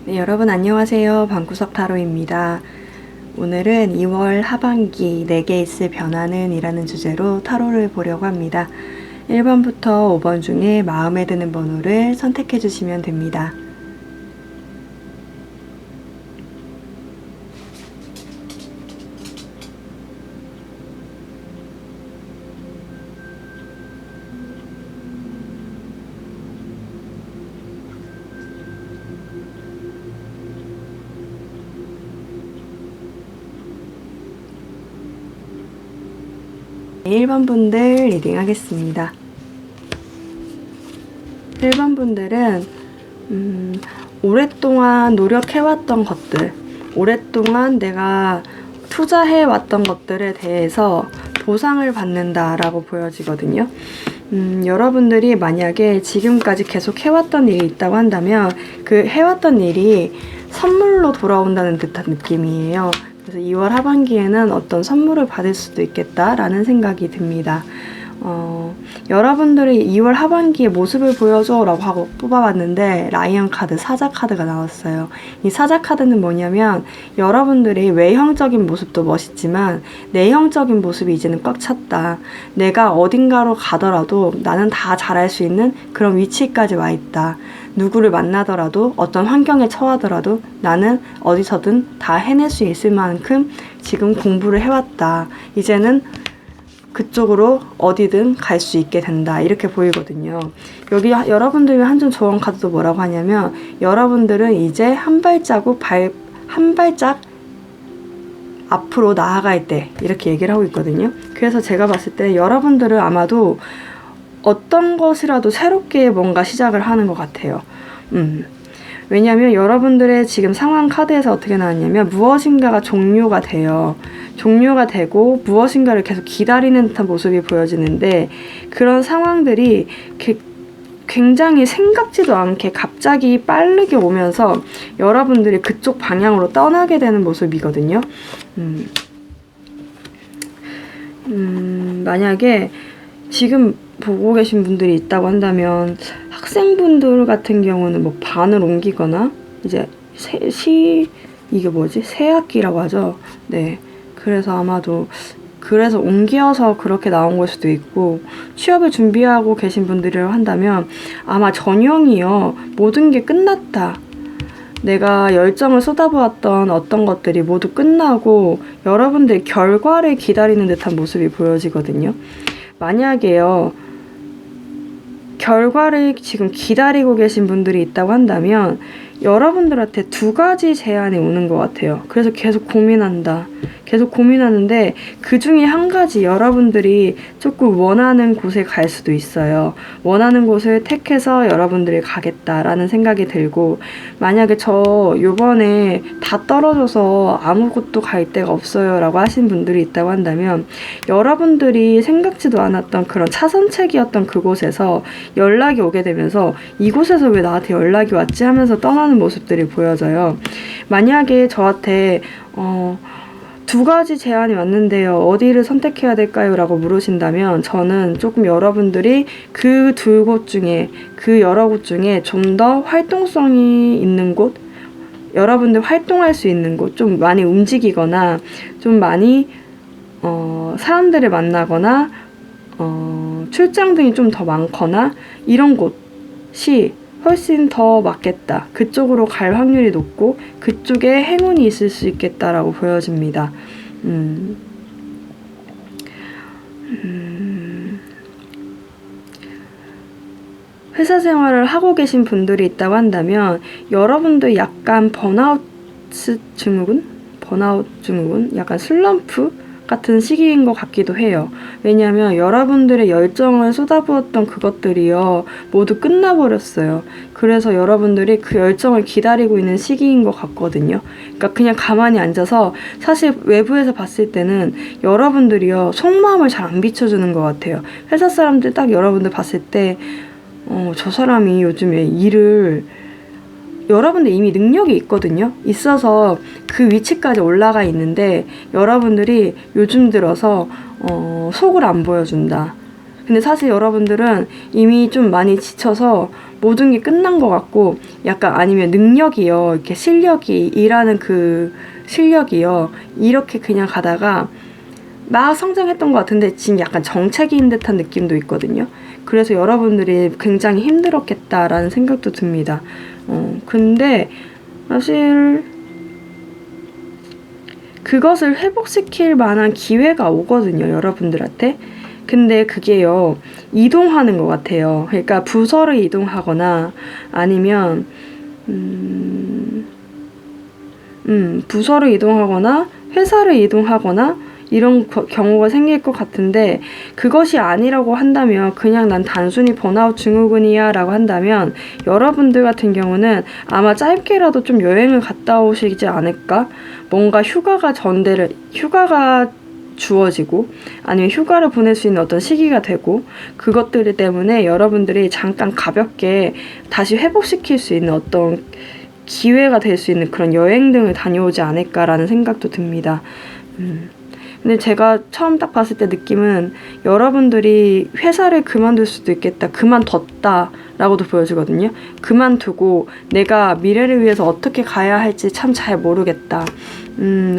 네, 여러분 안녕하세요. 방구석 타로입니다. 오늘은 2월 하반기 내게 있을 변화는 이라는 주제로 타로를 보려고 합니다. 1번부터 5번 중에 마음에 드는 번호를 선택해 주시면 됩니다. 1번 분들 리딩 하겠습니다. 1번 분들은 오랫동안 노력해왔던 것들, 오랫동안 내가 투자해왔던 것들에 대해서 보상을 받는다라고 보여지거든요. 여러분들이 만약에 지금까지 계속 해왔던 일이 있다고 한다면 그 해왔던 일이 선물로 돌아온다는 듯한 느낌이에요. 그래서 2월 하반기에는 어떤 선물을 받을 수도 있겠다라는 생각이 듭니다. 여러분들이 2월 하반기의 모습을 보여줘 라고 하고 뽑아봤는데 라이언 카드, 사자 카드가 나왔어요. 이 사자 카드는 뭐냐면 여러분들의 외형적인 모습도 멋있지만 내형적인 모습이 이제는 꽉 찼다. 내가 어딘가로 가더라도 나는 다 잘할 수 있는 그런 위치까지 와 있다. 누구를 만나더라도 어떤 환경에 처하더라도 나는 어디서든 다 해낼 수 있을 만큼 지금 공부를 해왔다. 이제는 그쪽으로 어디든 갈 수 있게 된다. 이렇게 보이거든요. 여기 여러분들이 한준 조언 카드도 뭐라고 하냐면 여러분들은 이제 한 발짝 앞으로 나아갈 때 이렇게 얘기를 하고 있거든요. 그래서 제가 봤을 때 여러분들은 아마도 어떤 것이라도 새롭게 뭔가 시작을 하는 것 같아요. 왜냐하면 여러분들의 지금 상황 카드에서 어떻게 나왔냐면 무엇인가가 종료가 돼요. 종료가 되고 무엇인가를 계속 기다리는 듯한 모습이 보여지는데 그런 상황들이 굉장히 생각지도 않게 갑자기 빠르게 오면서 여러분들이 그쪽 방향으로 떠나게 되는 모습이거든요. 만약에 지금 보고 계신 분들이 있다고 한다면 학생분들 같은 경우는 뭐 반을 옮기거나 이제 이게 뭐지? 새 학기라고 하죠. 네. 그래서 아마도 그래서 옮겨서 그렇게 나온 걸 수도 있고 취업을 준비하고 계신 분들이라고 한다면 아마 전형이요. 모든 게 끝났다. 내가 열정을 쏟아부었던 어떤 것들이 모두 끝나고 여러분들 결과를 기다리는 듯한 모습이 보여지거든요. 만약에요. 결과를 지금 기다리고 계신 분들이 있다고 한다면 여러분들한테 두 가지 제안이 오는 것 같아요. 그래서 계속 고민한다. 계속 고민하는데 그 중에 한 가지 여러분들이 조금 원하는 곳에 갈 수도 있어요. 원하는 곳을 택해서 여러분들이 가겠다라는 생각이 들고 만약에 저 요번에 다 떨어져서 아무것도 갈 데가 없어요 라고 하신 분들이 있다고 한다면 여러분들이 생각지도 않았던 그런 차선책이었던 그곳에서 연락이 오게 되면서 이곳에서 왜 나한테 연락이 왔지 하면서 떠나는 모습들이 보여져요. 만약에 저한테 두 가지 제안이 왔는데요. 어디를 선택해야 될까요? 라고 물으신다면 저는 조금 여러분들이 그 두 곳 중에 그 여러 곳 중에 좀 더 활동성이 있는 곳 여러분들 활동할 수 있는 곳 좀 많이 움직이거나 좀 많이 사람들을 만나거나 출장 등이 좀 더 많거나 이런 곳이 훨씬 더 맞겠다. 그쪽으로 갈 확률이 높고 그쪽에 행운이 있을 수 있겠다라고 보여집니다. 회사 생활을 하고 계신 분들이 있다고 한다면 여러분들 약간 번아웃 증후군? 약간 슬럼프? 같은 시기인 것 같기도 해요. 왜냐하면 여러분들의 열정을 쏟아부었던 그것들이요 모두 끝나버렸어요. 그래서 여러분들이 그 열정을 기다리고 있는 시기인 것 같거든요. 그러니까 그냥 가만히 앉아서 사실 외부에서 봤을 때는 여러분들이요 속마음을 잘 안 비춰주는 것 같아요. 회사 사람들 딱 여러분들 봤을 때 저 사람이 요즘에 일을 여러분들 이미 능력이 있거든요. 있어서 그 위치까지 올라가 있는데 여러분들이 요즘 들어서 속을 안 보여준다. 근데 사실 여러분들은 이미 좀 많이 지쳐서 모든 게 끝난 것 같고, 약간 아니면 능력이요, 이렇게 실력이, 일하는 그 실력이요, 이렇게 그냥 가다가 막 성장했던 것 같은데 지금 약간 정체기인 듯한 느낌도 있거든요. 그래서 여러분들이 굉장히 힘들었겠다라는 생각도 듭니다. 근데 사실 그것을 회복시킬 만한 기회가 오거든요, 여러분들한테. 근데 그게요, 이동하는 것 같아요. 그러니까 부서를 이동하거나 아니면 부서를 이동하거나 회사를 이동하거나 이런 경우가 생길 것 같은데, 그것이 아니라고 한다면, 그냥 난 단순히 번아웃 증후군이야 라고 한다면, 여러분들 같은 경우는 아마 짧게라도 좀 여행을 갔다 오시지 않을까? 뭔가 휴가가 주어지고, 아니면 휴가를 보낼 수 있는 어떤 시기가 되고, 그것들 때문에 여러분들이 잠깐 가볍게 다시 회복시킬 수 있는 어떤 기회가 될 수 있는 그런 여행 등을 다녀오지 않을까라는 생각도 듭니다. 근데 제가 처음 딱 봤을 때 느낌은, 여러분들이 회사를 그만둘 수도 있겠다, 그만뒀다 라고도 보여지거든요. 그만두고 내가 미래를 위해서 어떻게 가야 할지 참 잘 모르겠다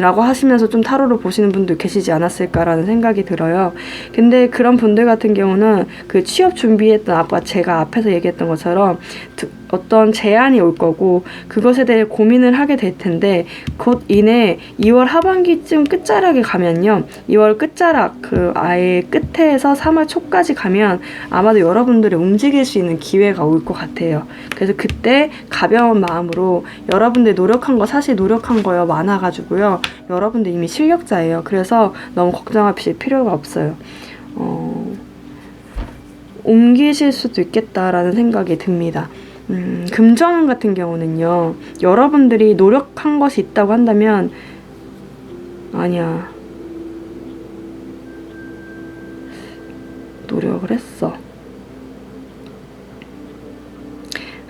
라고 하시면서 좀 타로를 보시는 분도 계시지 않았을까라는 생각이 들어요. 근데 그런 분들 같은 경우는 그 취업 준비했던, 아까 제가 앞에서 얘기했던 것처럼 어떤 제안이 올 거고, 그것에 대해 고민을 하게 될 텐데, 곧 이내 2월 하반기쯤 끝자락에 가면요, 2월 끝자락, 그 아예 끝에서 3월 초까지 가면 아마도 여러분들이 움직일 수 있는 기회가 올 것 같아요. 그래서 그때 가벼운 마음으로, 여러분들 노력한 거, 사실 노력한 거요 많아가지고요, 여러분들 이미 실력자예요. 그래서 너무 걱정하실 필요가 없어요. 옮기실 수도 있겠다라는 생각이 듭니다. 금전 같은 경우는요, 여러분들이 노력한 것이 있다고 한다면, 아니야, 노력을 했어.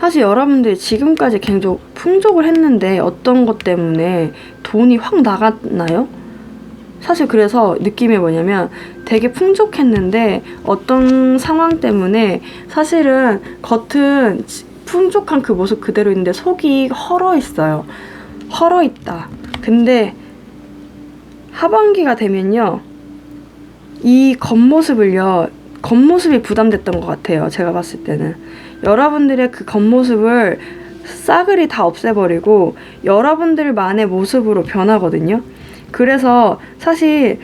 사실 여러분들이 지금까지 굉장히 풍족을 했는데 어떤 것 때문에 돈이 확 나갔나요? 사실 그래서 느낌이 뭐냐면, 되게 풍족했는데 어떤 상황 때문에 사실은 겉은 풍족한 그 모습 그대로 있는데 속이 헐어 있어요. 헐어 있다. 근데 하반기가 되면요, 이 겉모습이 부담됐던 것 같아요. 제가 봤을 때는 여러분들의 그 겉모습을 싸그리 다 없애버리고 여러분들만의 모습으로 변하거든요. 그래서 사실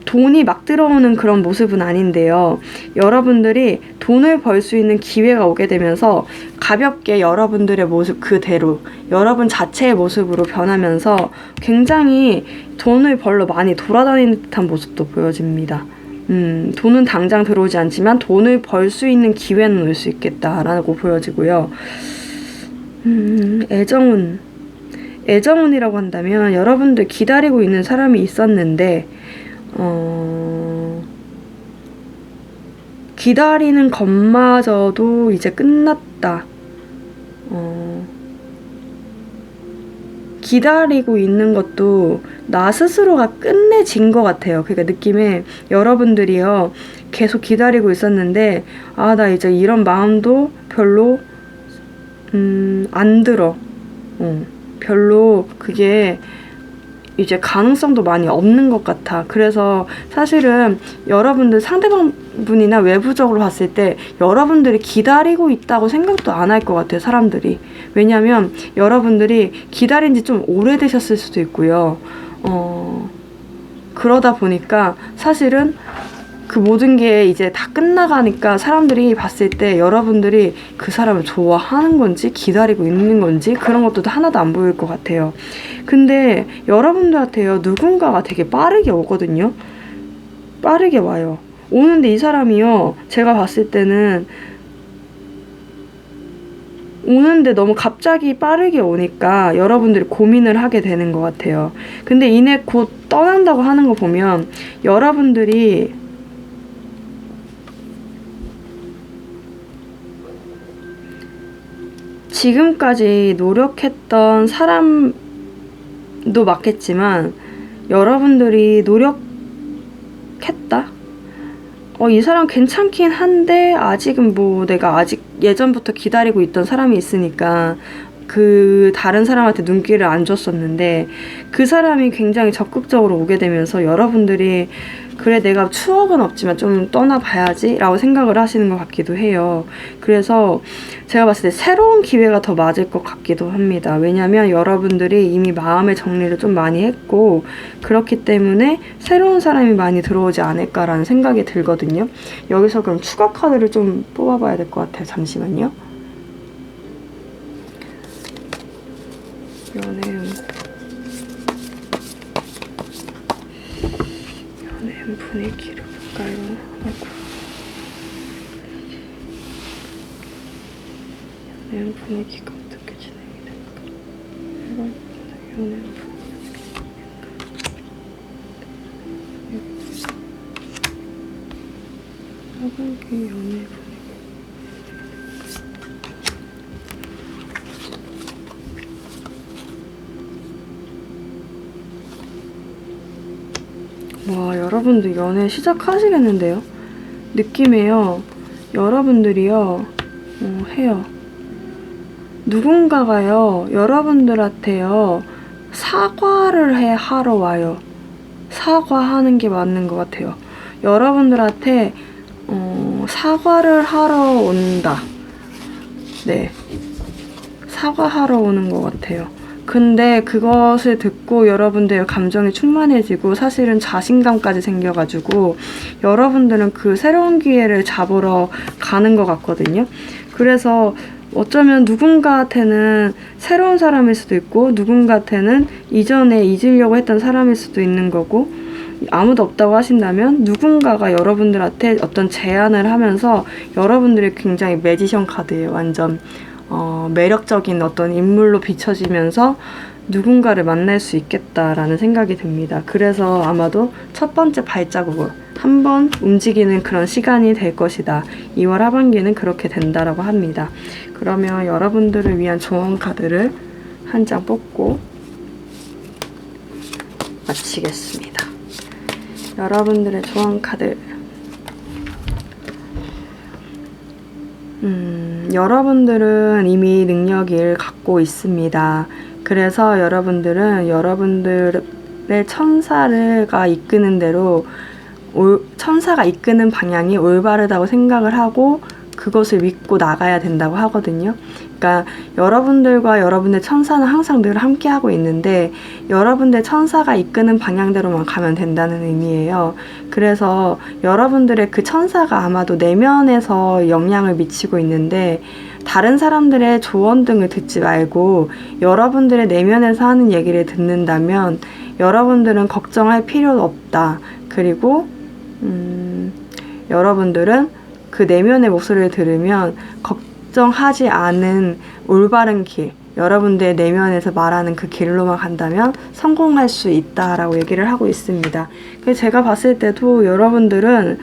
돈이 막 들어오는 그런 모습은 아닌데요, 여러분들이 돈을 벌 수 있는 기회가 오게 되면서 가볍게 여러분들의 모습 그대로, 여러분 자체의 모습으로 변하면서 굉장히 돈을 벌러 많이 돌아다니는 듯한 모습도 보여집니다. 돈은 당장 들어오지 않지만 돈을 벌 수 있는 기회는 올 수 있겠다라고 보여지고요. 애정운이라고 한다면, 여러분들 기다리고 있는 사람이 있었는데 기다리는 것마저도 이제 끝났다. 기다리고 있는 것도 나 스스로가 끝내진 것 같아요. 그러니까 느낌에 여러분들이요, 계속 기다리고 있었는데, 나 이제 이런 마음도 별로 안 들어. 별로 그게 이제 가능성도 많이 없는 것 같아. 그래서 사실은 여러분들, 상대방 분이나 외부적으로 봤을 때 여러분들이 기다리고 있다고 생각도 안 할 것 같아요, 사람들이. 왜냐면 여러분들이 기다린 지 좀 오래되셨을 수도 있고요. 그러다 보니까 사실은 그 모든 게 이제 다 끝나가니까 사람들이 봤을 때 여러분들이 그 사람을 좋아하는 건지 기다리고 있는 건지 그런 것도 하나도 안 보일 것 같아요. 근데 여러분들한테요, 누군가가 되게 빠르게 오거든요. 빠르게 와요. 오는데 이 사람이요, 제가 봤을 때는 오는데 너무 갑자기 빠르게 오니까 여러분들이 고민을 하게 되는 것 같아요. 근데 이내 곧 떠난다고 하는 거 보면 여러분들이 지금까지 노력했던 사람도 맞겠지만, 여러분들이 노력했다? 이 사람 괜찮긴 한데 아직은 뭐 내가 아직 예전부터 기다리고 있던 사람이 있으니까 그 다른 사람한테 눈길을 안 줬었는데 그 사람이 굉장히 적극적으로 오게 되면서 여러분들이 그래 내가 추억은 없지만 좀 떠나봐야지 라고 생각을 하시는 것 같기도 해요. 그래서 제가 봤을 때 새로운 기회가 더 맞을 것 같기도 합니다. 왜냐면 여러분들이 이미 마음의 정리를 좀 많이 했고 그렇기 때문에 새로운 사람이 많이 들어오지 않을까라는 생각이 들거든요. 여기서 그럼 추가 카드를 좀 뽑아봐야 될 것 같아요. 잠시만요. 연애운 분위기를 볼까요? 연애운 분위기가 어떻게 진행이 될까? 연애운 분위기 연애 분위기 와, 여러분들 연애 시작하시겠는데요? 느낌에요. 여러분들이요, 해요. 누군가가요, 여러분들한테요, 사과를 하러 와요. 사과하는 게 맞는 것 같아요. 여러분들한테, 사과를 하러 온다. 네. 사과하러 오는 것 같아요. 근데 그것을 듣고 여러분들의 감정이 충만해지고 사실은 자신감까지 생겨가지고 여러분들은 그 새로운 기회를 잡으러 가는 것 같거든요. 그래서 어쩌면 누군가한테는 새로운 사람일 수도 있고 누군가한테는 이전에 잊으려고 했던 사람일 수도 있는 거고 아무도 없다고 하신다면 누군가가 여러분들한테 어떤 제안을 하면서 여러분들이 굉장히 매지션 카드예요. 완전 매력적인 어떤 인물로 비춰지면서 누군가를 만날 수 있겠다라는 생각이 듭니다. 그래서 아마도 첫 번째 발자국을 한번 움직이는 그런 시간이 될 것이다. 2월 하반기는 그렇게 된다라고 합니다. 그러면 여러분들을 위한 조언 카드를 한 장 뽑고 마치겠습니다. 여러분들의 조언 카드. 여러분들은 이미 능력을 갖고 있습니다. 그래서 여러분들은 여러분들의 천사가 이끄는 대로 천사가 이끄는 방향이 올바르다고 생각을 하고 그것을 믿고 나가야 된다고 하거든요. 그러니까 여러분들과 여러분의 천사는 항상 늘 함께하고 있는데 여러분의 천사가 이끄는 방향대로만 가면 된다는 의미예요. 그래서 여러분들의 그 천사가 아마도 내면에서 영향을 미치고 있는데 다른 사람들의 조언 등을 듣지 말고 여러분들의 내면에서 하는 얘기를 듣는다면 여러분들은 걱정할 필요도 없다. 그리고 여러분들은 그 내면의 목소리를 들으면 걱정하지 않은 올바른 길, 여러분들의 내면에서 말하는 그 길로만 간다면 성공할 수 있다라고 얘기를 하고 있습니다. 그래서 제가 봤을 때도 여러분들은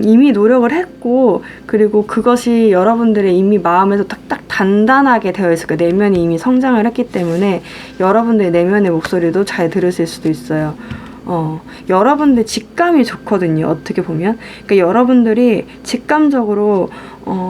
이미 노력을 했고 그리고 그것이 여러분들의 이미 마음에서 딱딱 단단하게 되어 있을 거예요. 내면이 이미 성장을 했기 때문에 여러분들의 내면의 목소리도 잘 들으실 수도 있어요. 여러분들 직감이 좋거든요. 어떻게 보면. 그러니까 여러분들이 직감적으로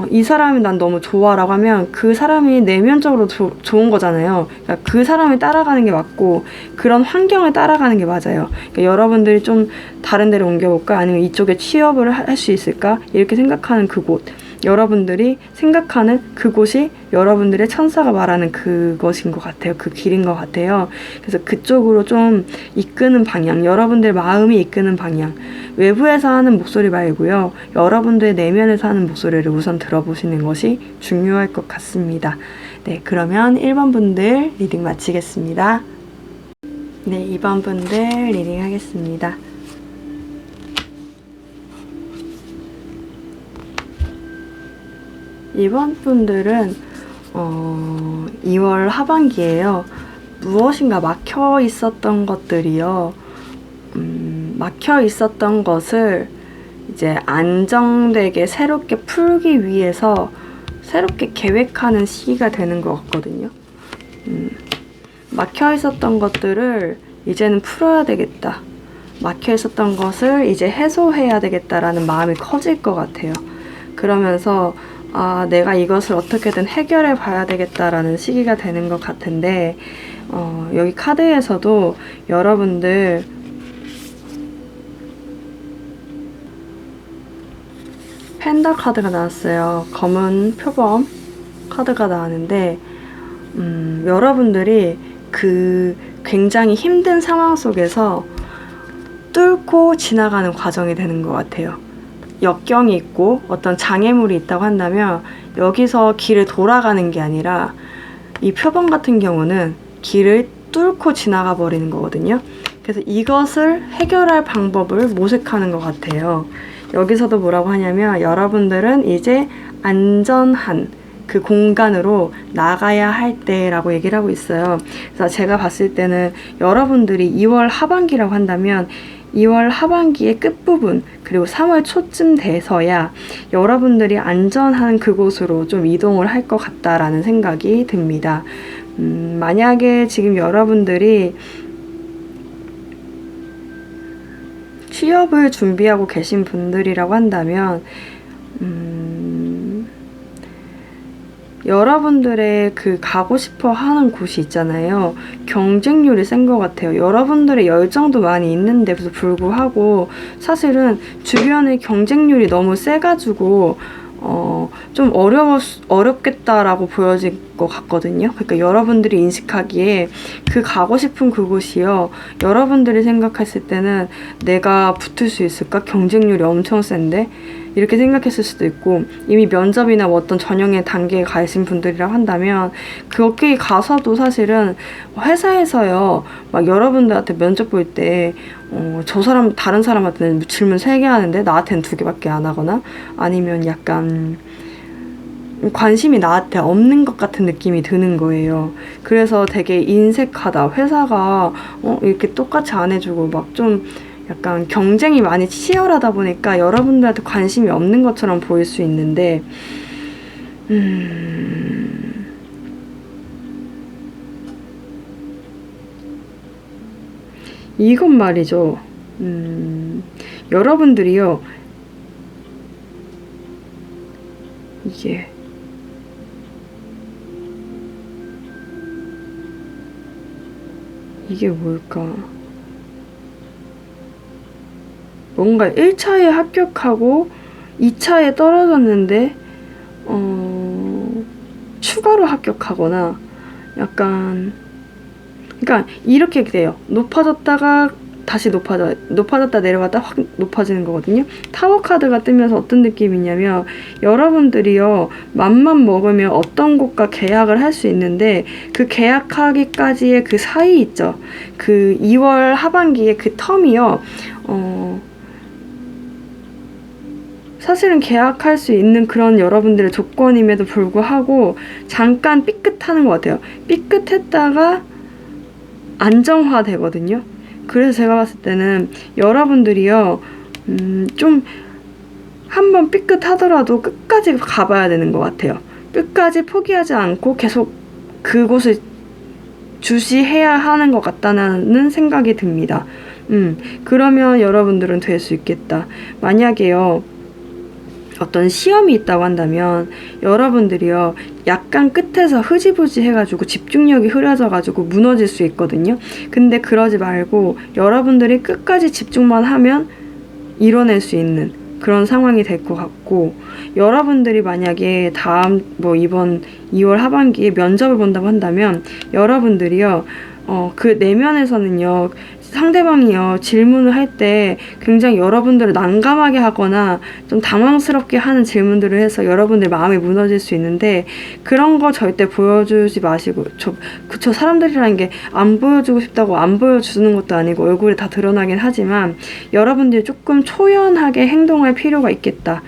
이 사람이 난 너무 좋아라고 하면 그 사람이 내면적으로 좋은 거잖아요. 그러니까 그 사람을 따라가는 게 맞고 그런 환경을 따라가는 게 맞아요. 그러니까 여러분들이 좀 다른 데로 옮겨볼까? 아니면 이쪽에 취업을 할 수 있을까? 이렇게 생각하는 그곳. 여러분들이 생각하는 그곳이 여러분들의 천사가 말하는 그것인 것 같아요. 그 길인 것 같아요. 그래서 그쪽으로 좀 이끄는 방향, 여러분들 마음이 이끄는 방향, 외부에서 하는 목소리 말고요. 여러분들의 내면에서 하는 목소리를 우선 들어보시는 것이 중요할 것 같습니다. 네, 그러면 1번 분들 리딩 마치겠습니다. 네, 2번 분들 리딩 하겠습니다. 이번 분들은 2월 하반기에요. 무엇인가 막혀 있었던 것들이요. 막혀 있었던 것을 이제 안정되게 새롭게 풀기 위해서 새롭게 계획하는 시기가 되는 것 같거든요. 막혀 있었던 것들을 이제는 풀어야 되겠다. 막혀 있었던 것을 이제 해소해야 되겠다라는 마음이 커질 것 같아요. 그러면서 내가 이것을 어떻게든 해결해 봐야 되겠다라는 시기가 되는 것 같은데, 여기 카드에서도 여러분들 펜더 카드가 나왔어요. 검은 표범 카드가 나왔는데, 여러분들이 그 굉장히 힘든 상황 속에서 뚫고 지나가는 과정이 되는 것 같아요. 역경이 있고 어떤 장애물이 있다고 한다면 여기서 길을 돌아가는 게 아니라 이 표범 같은 경우는 길을 뚫고 지나가 버리는 거거든요. 그래서 이것을 해결할 방법을 모색하는 것 같아요. 여기서도 뭐라고 하냐면 여러분들은 이제 안전한 그 공간으로 나가야 할 때라고 얘기를 하고 있어요. 그래서 제가 봤을 때는 여러분들이 2월 하반기라고 한다면 2월 하반기의 끝부분 그리고 3월 초쯤 돼서야 여러분들이 안전한 그곳으로 좀 이동을 할 것 같다라는 생각이 듭니다. 만약에 지금 여러분들이 취업을 준비하고 계신 분들이라고 한다면 여러분들의 그 가고 싶어 하는 곳이 있잖아요. 경쟁률이 센 것 같아요. 여러분들의 열정도 많이 있는데도 불구하고 사실은 주변의 경쟁률이 너무 세가지고 좀 어렵겠다라고 보여질 것 같거든요. 그러니까 여러분들이 인식하기에 그 가고 싶은 그곳이요. 여러분들이 생각했을 때는 내가 붙을 수 있을까? 경쟁률이 엄청 센데? 이렇게 생각했을 수도 있고 이미 면접이나 뭐 어떤 전형의 단계에 가 계신 분들이라고 한다면 거기 가서도 사실은 회사에서요. 막 여러분들한테 면접 볼 때 저 사람 다른 사람한테는 질문 3개 하는데 나한테는 2개밖에 안 하거나 아니면 약간 관심이 나한테 없는 것 같은 느낌이 드는 거예요. 그래서 되게 인색하다. 회사가 이렇게 똑같이 안 해주고 막 좀 약간 경쟁이 많이 치열하다 보니까 여러분들한테 관심이 없는 것처럼 보일 수 있는데 이건 말이죠. 여러분들이요. 이게 뭘까? 뭔가 1차에 합격하고 2차에 떨어졌는데 추가로 합격하거나 약간 그러니까 이렇게 돼요. 높아졌다가 다시 높아졌다 내려갔다 확 높아지는 거거든요. 타워 카드가 뜨면서 어떤 느낌이냐면 여러분들이요 맘만 먹으면 어떤 곳과 계약을 할 수 있는데 그 계약하기까지의 그 사이 있죠. 그 2월 하반기에 그 텀이요. 사실은 계약할 수 있는 그런 여러분들의 조건임에도 불구하고 잠깐 삐끗하는 것 같아요. 삐끗했다가 안정화 되거든요. 그래서 제가 봤을 때는 여러분들이요 좀 한번 삐끗하더라도 끝까지 가봐야 되는 것 같아요. 끝까지 포기하지 않고 계속 그곳을 주시해야 하는 것 같다는 생각이 듭니다. 그러면 여러분들은 될 수 있겠다. 만약에요 어떤 시험이 있다고 한다면 여러분들이요 약간 끝에서 흐지부지 해가지고 집중력이 흐려져가지고 무너질 수 있거든요. 근데 그러지 말고 여러분들이 끝까지 집중만 하면 이뤄낼 수 있는 그런 상황이 될 것 같고 여러분들이 만약에 이번 2월 하반기에 면접을 본다고 한다면 여러분들이요 그 내면에서는요 상대방이요 질문을 할 때 굉장히 여러분들을 난감하게 하거나 좀 당황스럽게 하는 질문들을 해서 여러분들 마음이 무너질 수 있는데 그런 거 절대 보여주지 마시고 저 사람들이라는 게 안 보여주고 싶다고 안 보여주는 것도 아니고 얼굴이 다 드러나긴 하지만 여러분들이 조금 초연하게 행동할 필요가 있겠다.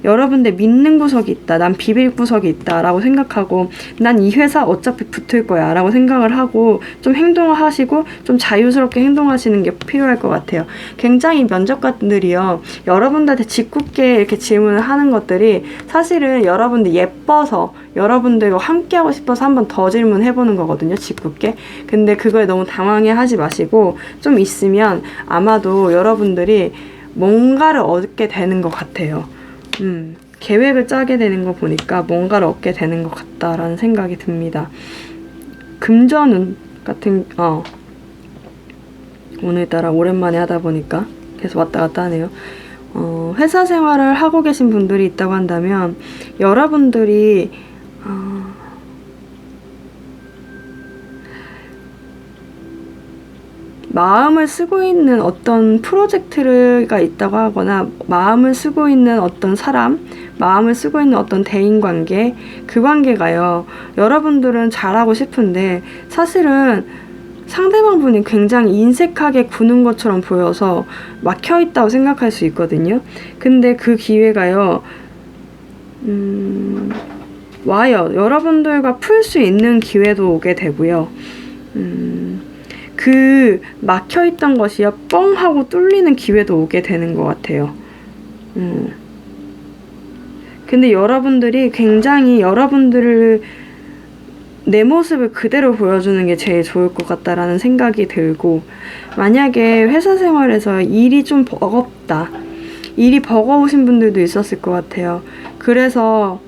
여러분들 믿는 구석이 있다. 난 비빌 구석이 있다. 라고 생각하고 난 이 회사 어차피 붙을 거야. 라고 생각을 하고 좀 행동을 하시고 좀 자유스럽게 행동하시는 게 필요할 것 같아요. 굉장히 면접관들이요. 여러분들한테 짓궂게 이렇게 질문을 하는 것들이 사실은 여러분들 예뻐서 여러분들과 함께하고 싶어서 한 번 더 질문해보는 거거든요. 짓궂게. 근데 그거에 너무 당황해 하지 마시고 좀 있으면 아마도 여러분들이 뭔가를 얻게 되는 것 같아요. 계획을 짜게 되는 거 보니까 뭔가를 얻게 되는 것 같다라는 생각이 듭니다. 금전운 같은 오늘따라 오랜만에 하다 보니까 계속 왔다 갔다 하네요. 회사 생활을 하고 계신 분들이 있다고 한다면 여러분들이 마음을 쓰고 있는 어떤 프로젝트가 있다고 하거나 마음을 쓰고 있는 어떤 사람, 마음을 쓰고 있는 어떤 대인관계, 그 관계가요. 여러분들은 잘하고 싶은데 사실은 상대방 분이 굉장히 인색하게 구는 것처럼 보여서 막혀있다고 생각할 수 있거든요. 근데 그 기회가요. 와요. 여러분들과 풀 수 있는 기회도 오게 되고요. 그 막혀있던 것이요 뻥 하고 뚫리는 기회도 오게 되는 것 같아요. 근데 여러분들이 굉장히 여러분들을 내 모습을 그대로 보여주는 게 제일 좋을 것 같다라는 생각이 들고, 만약에 회사 생활에서 일이 좀 버겁다, 일이 버거우신 분들도 있었을 것 같아요. 그래서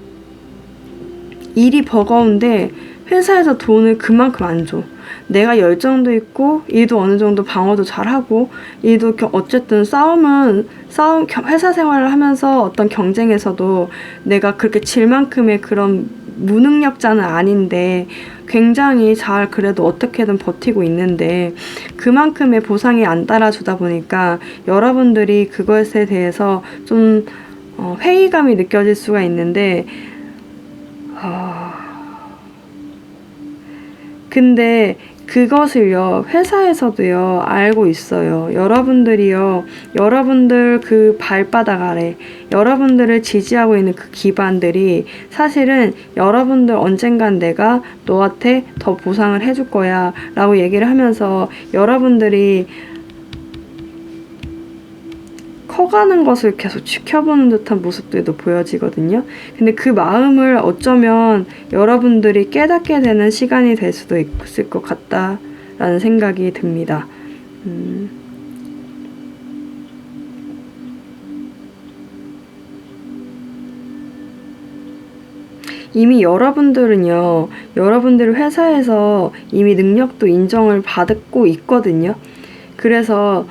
일이 버거운데 회사에서 돈을 그만큼 안 줘. 내가 열정도 있고 일도 어느 정도 방어도 잘하고 일도 어쨌든 회사 생활을 하면서 어떤 경쟁에서도 내가 그렇게 질 만큼의 그런 무능력자는 아닌데 굉장히 잘 그래도 어떻게든 버티고 있는데 그만큼의 보상이 안 따라주다 보니까 여러분들이 그것에 대해서 좀 회의감이 느껴질 수가 있는데 근데 그것을요, 회사에서도요, 알고 있어요. 여러분들이요, 여러분들 그 발바닥 아래, 여러분들을 지지하고 있는 그 기반들이 사실은 여러분들 언젠간 내가 너한테 더 보상을 해줄 거야 라고 얘기를 하면서 여러분들이 커가는 것을 계속 지켜보는 듯한 모습들도 보여지거든요. 근데 그 마음을 어쩌면 여러분들이 깨닫게 되는 시간이 될 수도 있을 것 같다라는 생각이 듭니다. 이미 여러분들은요, 여러분들 회사에서 이미 능력도 인정을 받고 있거든요. 그래서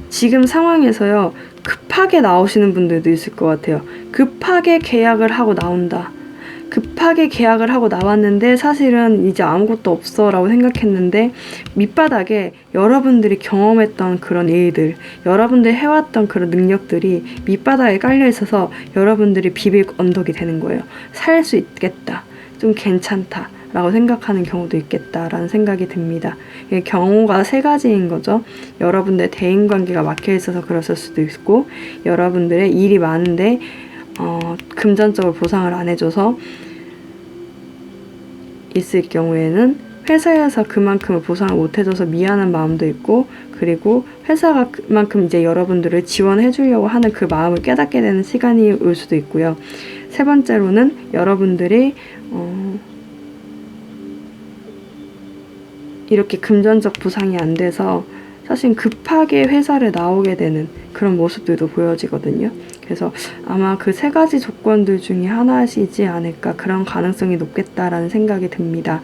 지금 상황에서요, 급하게 나오시는 분들도 있을 것 같아요. 급하게 계약을 하고 나온다. 급하게 계약을 하고 나왔는데 사실은 이제 아무것도 없어 라고 생각했는데 밑바닥에 여러분들이 경험했던 그런 일들, 여러분들이 해왔던 그런 능력들이 밑바닥에 깔려 있어서 여러분들이 비빌 언덕이 되는 거예요. 살 수 있겠다. 좀 괜찮다. 라고 생각하는 경우도 있겠다라는 생각이 듭니다. 경우가 세 가지인 거죠. 여러분들 대인관계가 막혀있어서 그랬을 수도 있고, 여러분들의 일이 많은데 금전적으로 보상을 안 해줘서 있을 경우에는 회사에서 그만큼을 보상을 못 해줘서 미안한 마음도 있고, 그리고 회사가 그만큼 이제 여러분들을 지원해 주려고 하는 그 마음을 깨닫게 되는 시간이 올 수도 있고요. 세 번째로는 여러분들이 이렇게 금전적 보상이 안 돼서 사실 급하게 회사를 나오게 되는 그런 모습들도 보여지거든요. 그래서 아마 그 세 가지 조건들 중에 하나이지 않을까, 그런 가능성이 높겠다라는 생각이 듭니다.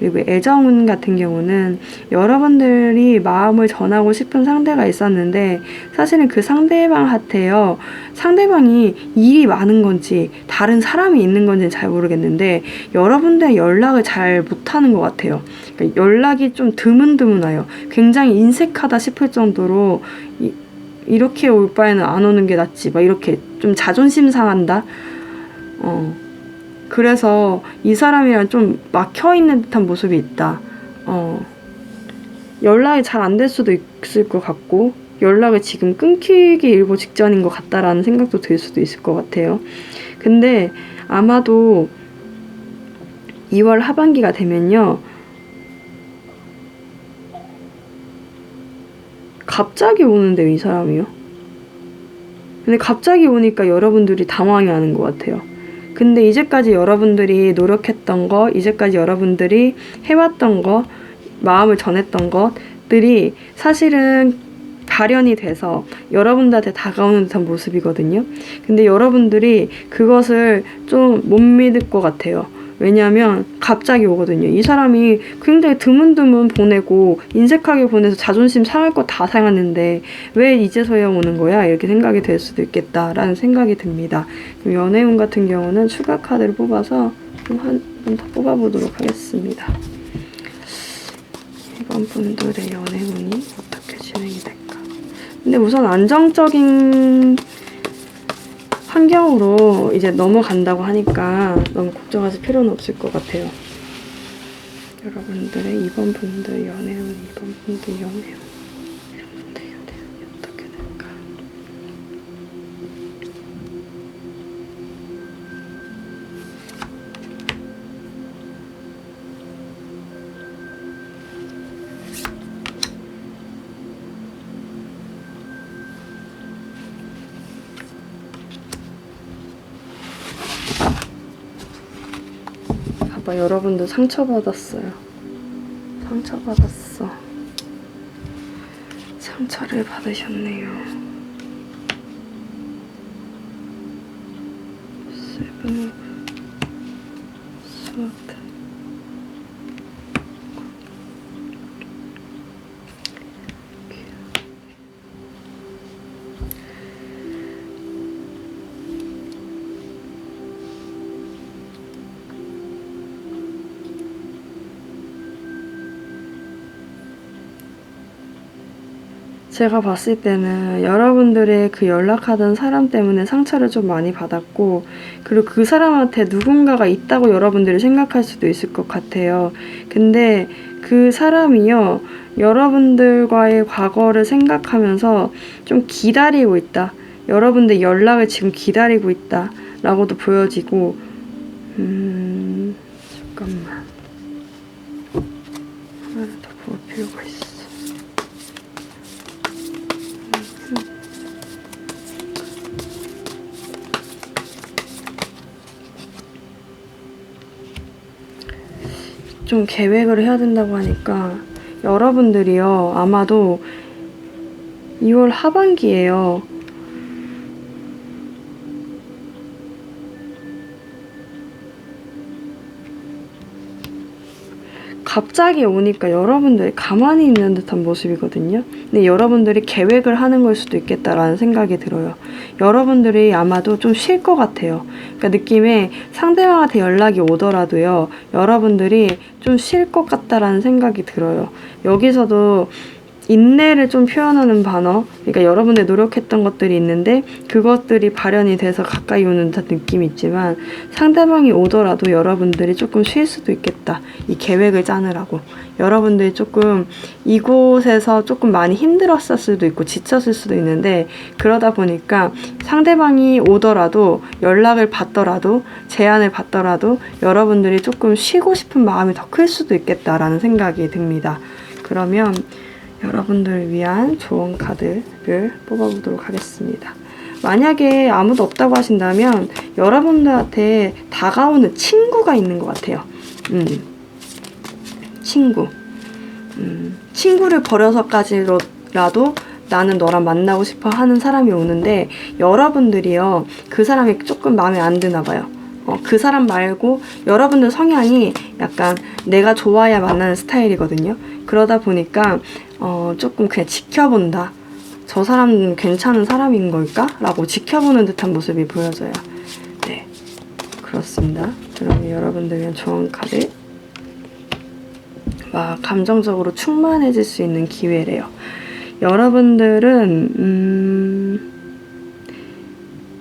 그리고 애정운 같은 경우는 여러분들이 마음을 전하고 싶은 상대가 있었는데 사실은 그 상대방한테요, 상대방이 일이 많은 건지 다른 사람이 있는 건지는 잘 모르겠는데 여러분들의 연락을 잘 못하는 것 같아요. 그러니까 연락이 좀 드문드문해요. 굉장히 인색하다 싶을 정도로 이렇게 올 바에는 안 오는 게 낫지, 막 이렇게 좀 자존심 상한다. 그래서 이 사람이랑 좀 막혀있는 듯한 모습이 있다. 연락이 잘 안 될 수도 있을 것 같고, 연락을 지금 끊기기 일보 직전인 것 같다라는 생각도 들 수도 있을 것 같아요. 근데 아마도 2월 하반기가 되면요, 갑자기 오는데요, 이 사람이요. 근데 갑자기 오니까 여러분들이 당황해하는 것 같아요. 근데 이제까지 여러분들이 노력했던 거, 이제까지 여러분들이 해왔던 거, 마음을 전했던 것들이 사실은 발현이 돼서 여러분들한테 다가오는 듯한 모습이거든요. 근데 여러분들이 그것을 좀 못 믿을 것 같아요. 왜냐하면 갑자기 오거든요. 이 사람이 굉장히 드문드문 보내고 인색하게 보내서 자존심 상할 거 다 상했는데 왜 이제서야 오는 거야? 이렇게 생각이 될 수도 있겠다라는 생각이 듭니다. 그럼 연애운 같은 경우는 추가 카드를 뽑아서 한 번 더 뽑아보도록 하겠습니다. 이번 분들의 연애운이 어떻게 진행이 될까? 근데 우선 안정적인 환경으로 이제 넘어간다고 하니까 너무 걱정하실 필요는 없을 것 같아요. 여러분들의 이번 분들 연애운, 이번 분들 연애운, 이번 분들 연애운이 어떻게 될까? 봐봐, 여러분들 상처받았어요. 상처받았어. 상처를 받으셨네요. 세븐 오브 스워드. 제가 봤을 때는 여러분들의 그 연락하던 사람 때문에 상처를 좀 많이 받았고, 그리고 그 사람한테 누군가가 있다고 여러분들이 생각할 수도 있을 것 같아요. 근데 그 사람이요, 여러분들과의 과거를 생각하면서 좀 기다리고 있다. 여러분들 연락을 지금 기다리고 있다. 라고도 보여지고, 잠깐만. 하나를 더 볼 필요가 있어. 좀 계획을 해야 된다고 하니까 여러분들이요, 아마도 2월 하반기에요, 갑자기 오니까 여러분들이 가만히 있는 듯한 모습이거든요. 근데 여러분들이 계획을 하는 걸 수도 있겠다라는 생각이 들어요. 여러분들이 아마도 좀 쉴 것 같아요. 그러니까 느낌에 상대방한테 연락이 오더라도요, 여러분들이 좀 쉴 것 같다라는 생각이 들어요. 여기서도 인내를 좀 표현하는 반어, 그러니까 여러분들 노력했던 것들이 있는데 그것들이 발현이 돼서 가까이 오는 듯한 느낌이 있지만, 상대방이 오더라도 여러분들이 조금 쉴 수도 있겠다. 이 계획을 짜느라고 여러분들이 조금 이곳에서 조금 많이 힘들었을 수도 있고 지쳤을 수도 있는데, 그러다 보니까 상대방이 오더라도 연락을 받더라도 제안을 받더라도 여러분들이 조금 쉬고 싶은 마음이 더 클 수도 있겠다라는 생각이 듭니다. 그러면 여러분들을 위한 조언 카드를 뽑아보도록 하겠습니다. 만약에 아무도 없다고 하신다면 여러분들한테 다가오는 친구가 있는 것 같아요. 친구. 친구를 버려서까지라도 나는 너랑 만나고 싶어 하는 사람이 오는데, 여러분들이요, 그 사람이 조금 마음에 안 드나 봐요. 그 사람 말고 여러분들 성향이 약간 내가 좋아야 만나는 스타일이거든요. 그러다 보니까 조금 그냥 지켜본다. 저 사람은 괜찮은 사람인 걸까? 라고 지켜보는 듯한 모습이 보여져요. 네, 그렇습니다. 그러면 여러분들 위한 조언 카드. 와, 감정적으로 충만해질 수 있는 기회래요. 여러분들은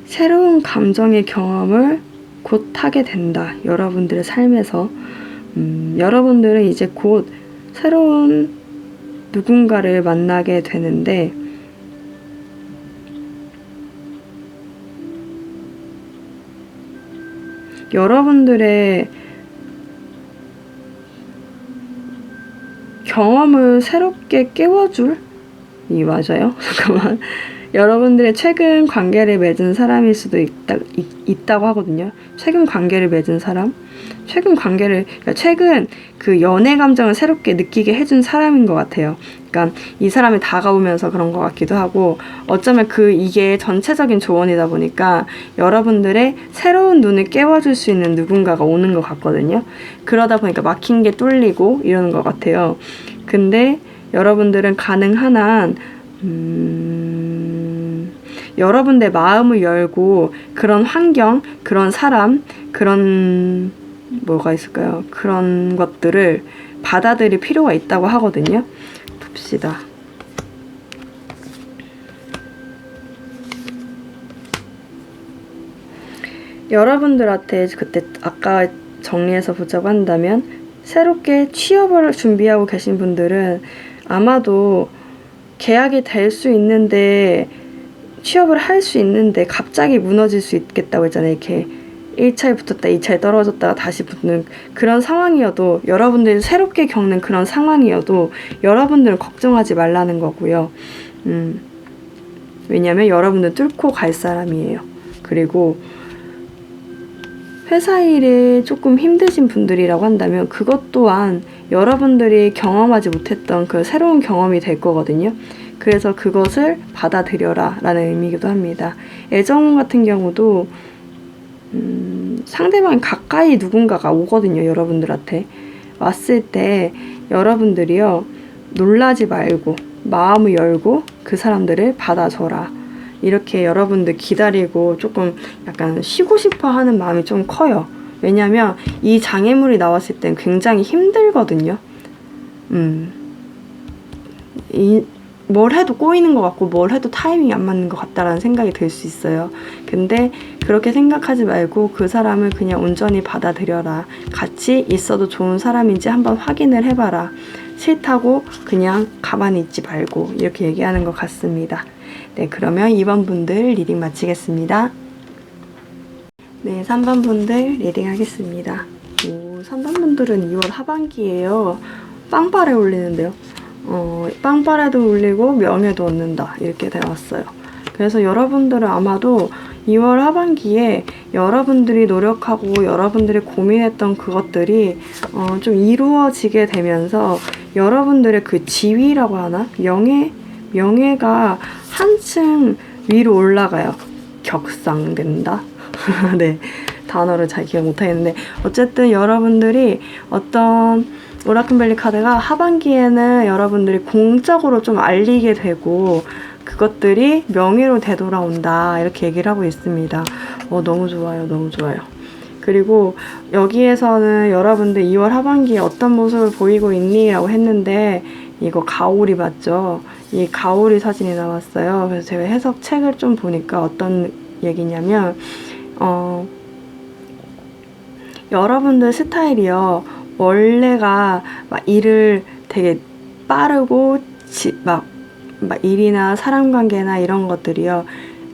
새로운 감정의 경험을 곧 하게 된다. 여러분들의 삶에서 여러분들은 이제 곧 새로운 누군가를 만나게 되는데, 여러분들의 경험을 새롭게 깨워줄? 맞아요? 잠깐만. 여러분들의 최근 관계를 맺은 사람일 수도 있다고 하거든요. 최근 관계를 맺은 사람? 그러니까 최근 그 연애 감정을 새롭게 느끼게 해준 사람인 것 같아요. 그러니까 이 사람이 다가오면서 그런 것 같기도 하고, 어쩌면 이게 전체적인 조언이다 보니까 여러분들의 새로운 눈을 깨워줄 수 있는 누군가가 오는 것 같거든요. 그러다 보니까 막힌 게 뚫리고 이러는 것 같아요. 근데 여러분들은 가능한 한 여러분의 마음을 열고 그런 환경, 그런 사람, 그런 뭐가 있을까요? 그런 것들을 받아들일 필요가 있다고 하거든요. 봅시다. 여러분들한테 그때 아까 정리해서 보자고 한다면, 새롭게 취업을 준비하고 계신 분들은 아마도 계약이 될 수 있는데, 취업을 할 수 있는데 갑자기 무너질 수 있겠다고 했잖아요. 이렇게 1차에 붙었다 2차에 떨어졌다가 다시 붙는 그런 상황이어도, 여러분들이 새롭게 겪는 그런 상황이어도 여러분들은 걱정하지 말라는 거고요. 왜냐면 여러분들은 뚫고 갈 사람이에요. 그리고 회사 일에 조금 힘드신 분들이라고 한다면 그것 또한 여러분들이 경험하지 못했던 그 새로운 경험이 될 거거든요. 그래서 그것을 받아들여라 라는 의미이기도 합니다. 애정 같은 경우도 상대방이 가까이 누군가가 오거든요. 여러분들한테 왔을 때 여러분들이요, 놀라지 말고 마음을 열고 그 사람들을 받아줘라. 이렇게 여러분들 기다리고 조금 약간 쉬고 싶어 하는 마음이 좀 커요. 왜냐면 이 장애물이 나왔을 땐 굉장히 힘들거든요. 뭘 해도 꼬이는 것 같고 뭘 해도 타이밍이 안 맞는 것 같다라는 생각이 들 수 있어요. 근데 그렇게 생각하지 말고 그 사람을 그냥 온전히 받아들여라. 같이 있어도 좋은 사람인지 한번 확인을 해봐라. 싫다고 그냥 가만히 있지 말고, 이렇게 얘기하는 것 같습니다. 네, 그러면 2번 분들 리딩 마치겠습니다. 네, 3번 분들 리딩 하겠습니다. 3번 분들은 2월 하반기예요. 빵빠레 올리는데요. 빵빠레도 올리고 명예도 얻는다, 이렇게 되었어요. 그래서 여러분들은 아마도 2월 하반기에 여러분들이 노력하고 여러분들이 고민했던 그것들이 좀 이루어지게 되면서 여러분들의 그 지위라고 하나? 명예가 한층 위로 올라가요. 격상된다? 네, 단어를 잘 기억 못하겠는데, 어쨌든 여러분들이 어떤 오라클밸리 카드가 하반기에는 여러분들이 공적으로 좀 알리게 되고 그것들이 명예로 되돌아온다, 이렇게 얘기를 하고 있습니다. 너무 좋아요. 너무 좋아요. 그리고 여기에서는 여러분들 2월 하반기에 어떤 모습을 보이고 있니? 라고 했는데, 이거 가오리 맞죠? 이 가오리 사진이 나왔어요. 그래서 제가 해석책을 좀 보니까 어떤 얘기냐면, 여러분들 스타일이요, 원래가 막 일을 되게 빠르고 막 일이나 사람관계나 이런 것들이요,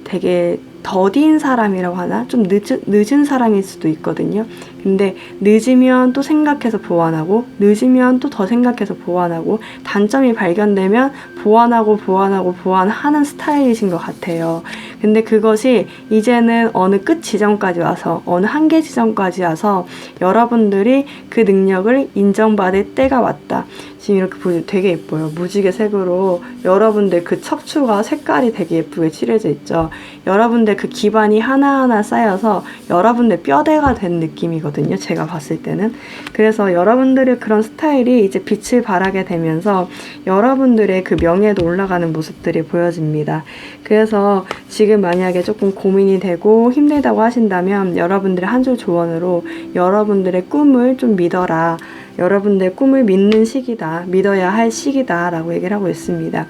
되게 더딘 사람이라고 하나? 좀 늦은 사람일 수도 있거든요. 근데 늦으면 또 생각해서 보완하고, 늦으면 또 더 생각해서 보완하고, 단점이 발견되면 보완하는 스타일이신 것 같아요. 근데 그것이 이제는 어느 끝 지점까지 와서, 어느 한계 지점까지 와서 여러분들이 그 능력을 인정받을 때가 왔다. 지금 이렇게 보시면 되게 예뻐요. 무지개 색으로 여러분들 그 척추가 색깔이 되게 예쁘게 칠해져 있죠. 여러분들 그 기반이 하나하나 쌓여서 여러분들 뼈대가 된 느낌이거든요. 제가 봤을 때는. 그래서 여러분들의 그런 스타일이 이제 빛을 발하게 되면서 여러분들의 그 명예도 올라가는 모습들이 보여집니다. 그래서 지금 만약에 조금 고민이 되고 힘들다고 하신다면 여러분들의 한 줄 조언으로 여러분들의 꿈을 좀 믿어라. 여러분들의 꿈을 믿는 시기다. 믿어야 할 시기다. 라고 얘기를 하고 있습니다.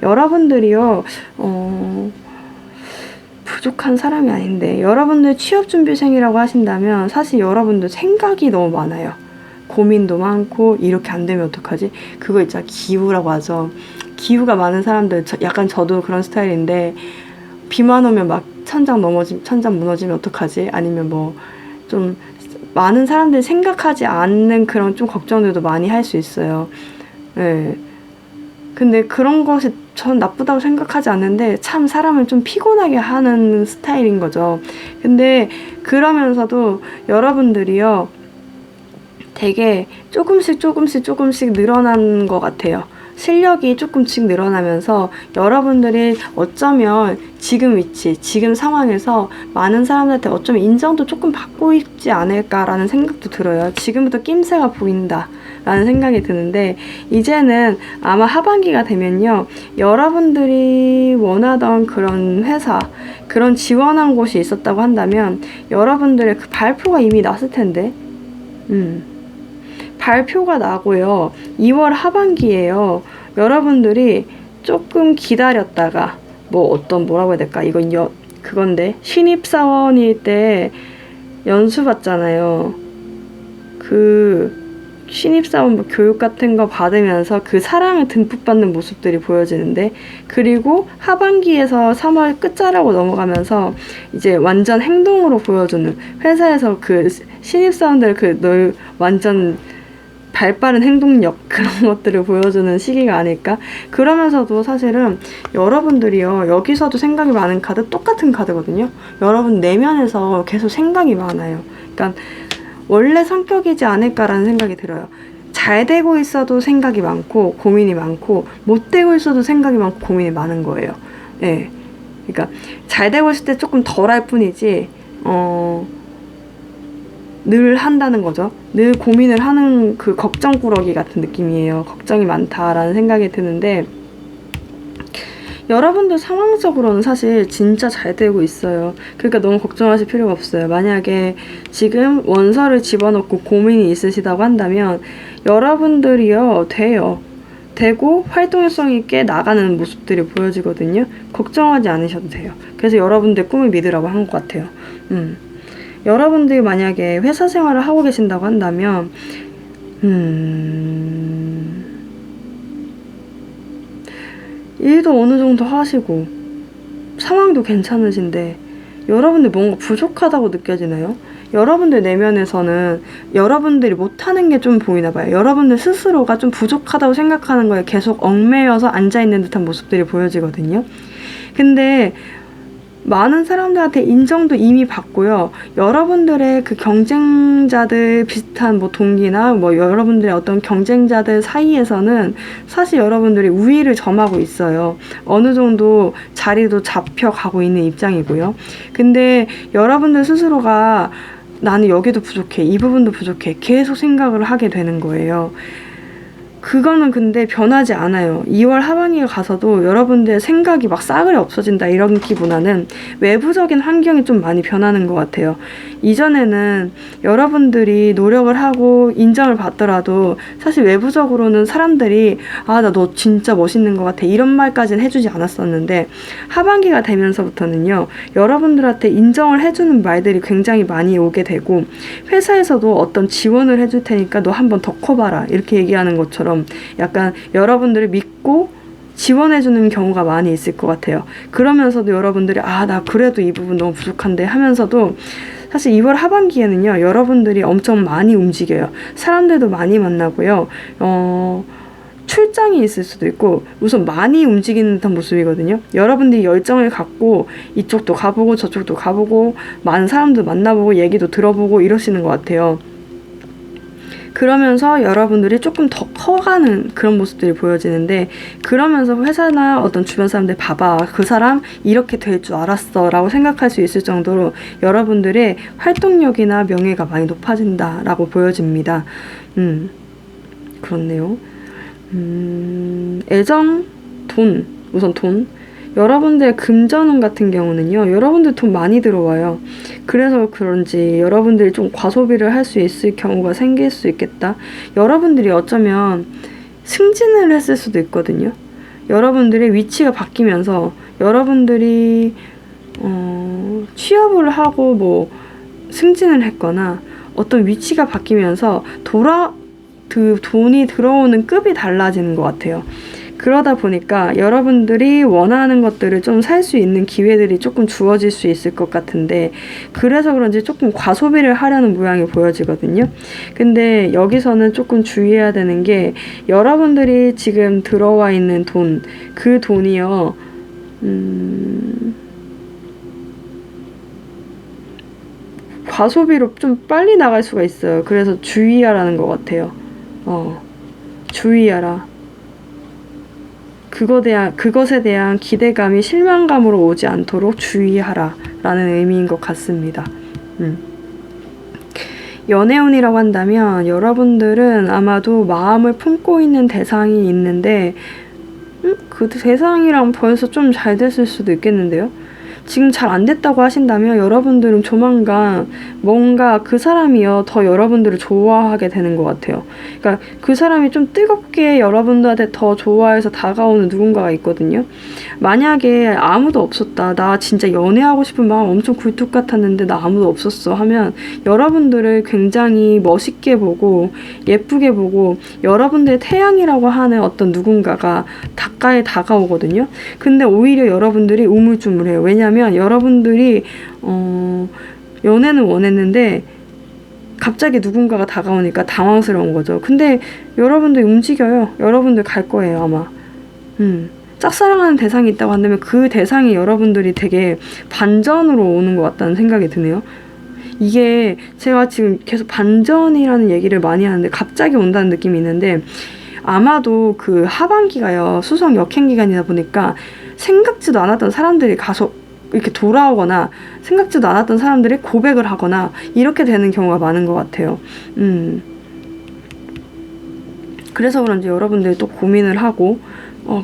여러분들이요, 부족한 사람이 아닌데, 여러분들 취업준비생이라고 하신다면 사실 여러분들 생각이 너무 많아요. 고민도 많고, 이렇게 안 되면 어떡하지? 그거 있잖아, 기우라고 하죠. 기우가 많은 사람들, 약간 저도 그런 스타일인데, 비만 오면 막 천장 무너지면 어떡하지? 아니면 뭐 좀 많은 사람들이 생각하지 않는 그런 좀 걱정들도 많이 할 수 있어요. 네. 근데 그런 것이 전 나쁘다고 생각하지 않는데 참 사람을 좀 피곤하게 하는 스타일인 거죠. 근데 그러면서도 여러분들이요 되게 조금씩 늘어난 것 같아요. 실력이 조금씩 늘어나면서 여러분들이 어쩌면 지금 위치, 지금 상황에서 많은 사람들한테 어쩌면 인정도 조금 받고 있지 않을까라는 생각도 들어요. 지금부터 낌새가 보인다 라는 생각이 드는데, 이제는 아마 하반기가 되면요 여러분들이 원하던 그런 회사, 그런 지원한 곳이 있었다고 한다면 여러분들의 그 발표가 이미 났을 텐데 발표가 나고요. 2월 하반기에요. 여러분들이 조금 기다렸다가 뭐라고 해야 될까? 이건 그건데 신입사원일 때 연수 받잖아요. 그 신입사원 뭐 교육 같은 거 받으면서 그 사랑을 듬뿍 받는 모습들이 보여지는데, 그리고 하반기에서 3월 끝자락으로 넘어가면서 이제 완전 행동으로 보여주는, 회사에서 그 신입사원들 완전 발빠른 행동력, 그런 것들을 보여주는 시기가 아닐까? 그러면서도 사실은 여러분들이요 여기서도 생각이 많은 카드, 똑같은 카드거든요. 여러분 내면에서 계속 생각이 많아요. 그러니까 원래 성격이지 않을까라는 생각이 들어요. 잘 되고 있어도 생각이 많고 고민이 많고, 못 되고 있어도 생각이 많고 고민이 많은 거예요. 예. 그러니까 잘 되고 있을 때 조금 덜 할 뿐이지 늘 한다는 거죠. 늘 고민을 하는 그 걱정꾸러기 같은 느낌이에요. 걱정이 많다라는 생각이 드는데, 여러분들 상황적으로는 사실 진짜 잘 되고 있어요. 그러니까 너무 걱정하실 필요가 없어요. 만약에 지금 원서를 집어넣고 고민이 있으시다고 한다면 여러분들이요 되고 활동성 있게 나가는 모습들이 보여지거든요. 걱정하지 않으셔도 돼요. 그래서 여러분들 꿈을 믿으라고 한 것 같아요. 여러분들이 만약에 회사 생활을 하고 계신다고 한다면 일도 어느 정도 하시고 상황도 괜찮으신데 여러분들 뭔가 부족하다고 느껴지나요? 여러분들 내면에서는 여러분들이 못하는 게 좀 보이나 봐요. 여러분들 스스로가 좀 부족하다고 생각하는 거에 계속 얽매여서 앉아있는 듯한 모습들이 보여지거든요. 근데 많은 사람들한테 인정도 이미 받고요. 여러분들의 그 경쟁자들 비슷한 동기나 여러분들의 어떤 경쟁자들 사이에서는 사실 여러분들이 우위를 점하고 있어요. 어느 정도 자리도 잡혀가고 있는 입장이고요. 근데 여러분들 스스로가 나는 여기도 부족해, 이 부분도 부족해, 계속 생각을 하게 되는 거예요. 그거는 근데 변하지 않아요. 2월 하반기에 가서도 여러분들의 생각이 막 싸그리 없어진다 이런 기보다는 외부적인 환경이 좀 많이 변하는 것 같아요. 이전에는 여러분들이 노력을 하고 인정을 받더라도 사실 외부적으로는 사람들이 나 너 진짜 멋있는 것 같아 이런 말까지는 해주지 않았었는데, 하반기가 되면서부터는요 여러분들한테 인정을 해주는 말들이 굉장히 많이 오게 되고, 회사에서도 어떤 지원을 해줄 테니까 너 한번 더 커봐라 이렇게 얘기하는 것처럼 약간 여러분들을 믿고 지원해주는 경우가 많이 있을 것 같아요. 그러면서도 여러분들이 나 그래도 이 부분 너무 부족한데 하면서도 사실 2월 하반기에는요 여러분들이 엄청 많이 움직여요. 사람들도 많이 만나고요. 출장이 있을 수도 있고 우선 많이 움직이는 듯한 모습이거든요. 여러분들이 열정을 갖고 이쪽도 가보고 저쪽도 가보고 많은 사람도 만나보고 얘기도 들어보고 이러시는 것 같아요. 그러면서 여러분들이 조금 더 커가는 그런 모습들이 보여지는데, 그러면서 회사나 어떤 주변 사람들 봐봐 그 사람 이렇게 될 줄 알았어 라고 생각할 수 있을 정도로 여러분들의 활동력이나 명예가 많이 높아진다 라고 보여집니다. 그렇네요. 애정, 우선 돈. 여러분들의 금전운 같은 경우는요 여러분들 돈 많이 들어와요. 그래서 그런지 여러분들이 좀 과소비를 할 수 있을 경우가 생길 수 있겠다. 여러분들이 어쩌면 승진을 했을 수도 있거든요. 여러분들의 위치가 바뀌면서 여러분들이 취업을 하고 승진을 했거나 어떤 위치가 바뀌면서 그 돈이 들어오는 급이 달라지는 것 같아요. 그러다 보니까 여러분들이 원하는 것들을 좀 살 수 있는 기회들이 조금 주어질 수 있을 것 같은데, 그래서 그런지 조금 과소비를 하려는 모양이 보여지거든요. 근데 여기서는 조금 주의해야 되는 게, 여러분들이 지금 들어와 있는 돈, 그 돈이요, 과소비로 좀 빨리 나갈 수가 있어요. 그래서 주의하라는 것 같아요. 주의하라. 그것에 대한 기대감이 실망감으로 오지 않도록 주의하라 라는 의미인 것 같습니다. 연애운이라고 한다면 여러분들은 아마도 마음을 품고 있는 대상이 있는데, 그 대상이랑 벌써 좀 잘 됐을 수도 있겠는데요. 지금 잘 안 됐다고 하신다면 여러분들은 조만간 뭔가 그 사람이요 더 여러분들을 좋아하게 되는 것 같아요. 그러니까 그 사람이 좀 뜨겁게 여러분들한테 더 좋아해서 다가오는 누군가가 있거든요. 만약에 아무도 없었다, 나 진짜 연애하고 싶은 마음 엄청 굴뚝 같았는데 나 아무도 없었어 하면 여러분들을 굉장히 멋있게 보고 예쁘게 보고 여러분들의 태양이라고 하는 어떤 누군가가 가까이 다가오거든요. 근데 오히려 여러분들이 우물쭈물해요. 왜냐면 여러분들이 연애는 원했는데 갑자기 누군가가 다가오니까 당황스러운 거죠. 근데 여러분들 움직여요. 여러분들 갈 거예요, 아마. 짝사랑하는 대상이 있다고 한다면 그 대상이 여러분들이 되게 반전으로 오는 것 같다는 생각이 드네요. 이게 제가 지금 계속 반전이라는 얘기를 많이 하는데 갑자기 온다는 느낌이 있는데, 아마도 그 하반기가요, 수성 역행 기간이다 보니까 생각지도 않았던 사람들이 가서 이렇게 돌아오거나 생각지도 않았던 사람들이 고백을 하거나 이렇게 되는 경우가 많은 것 같아요. 그래서 그런지 여러분들이 또 고민을 하고,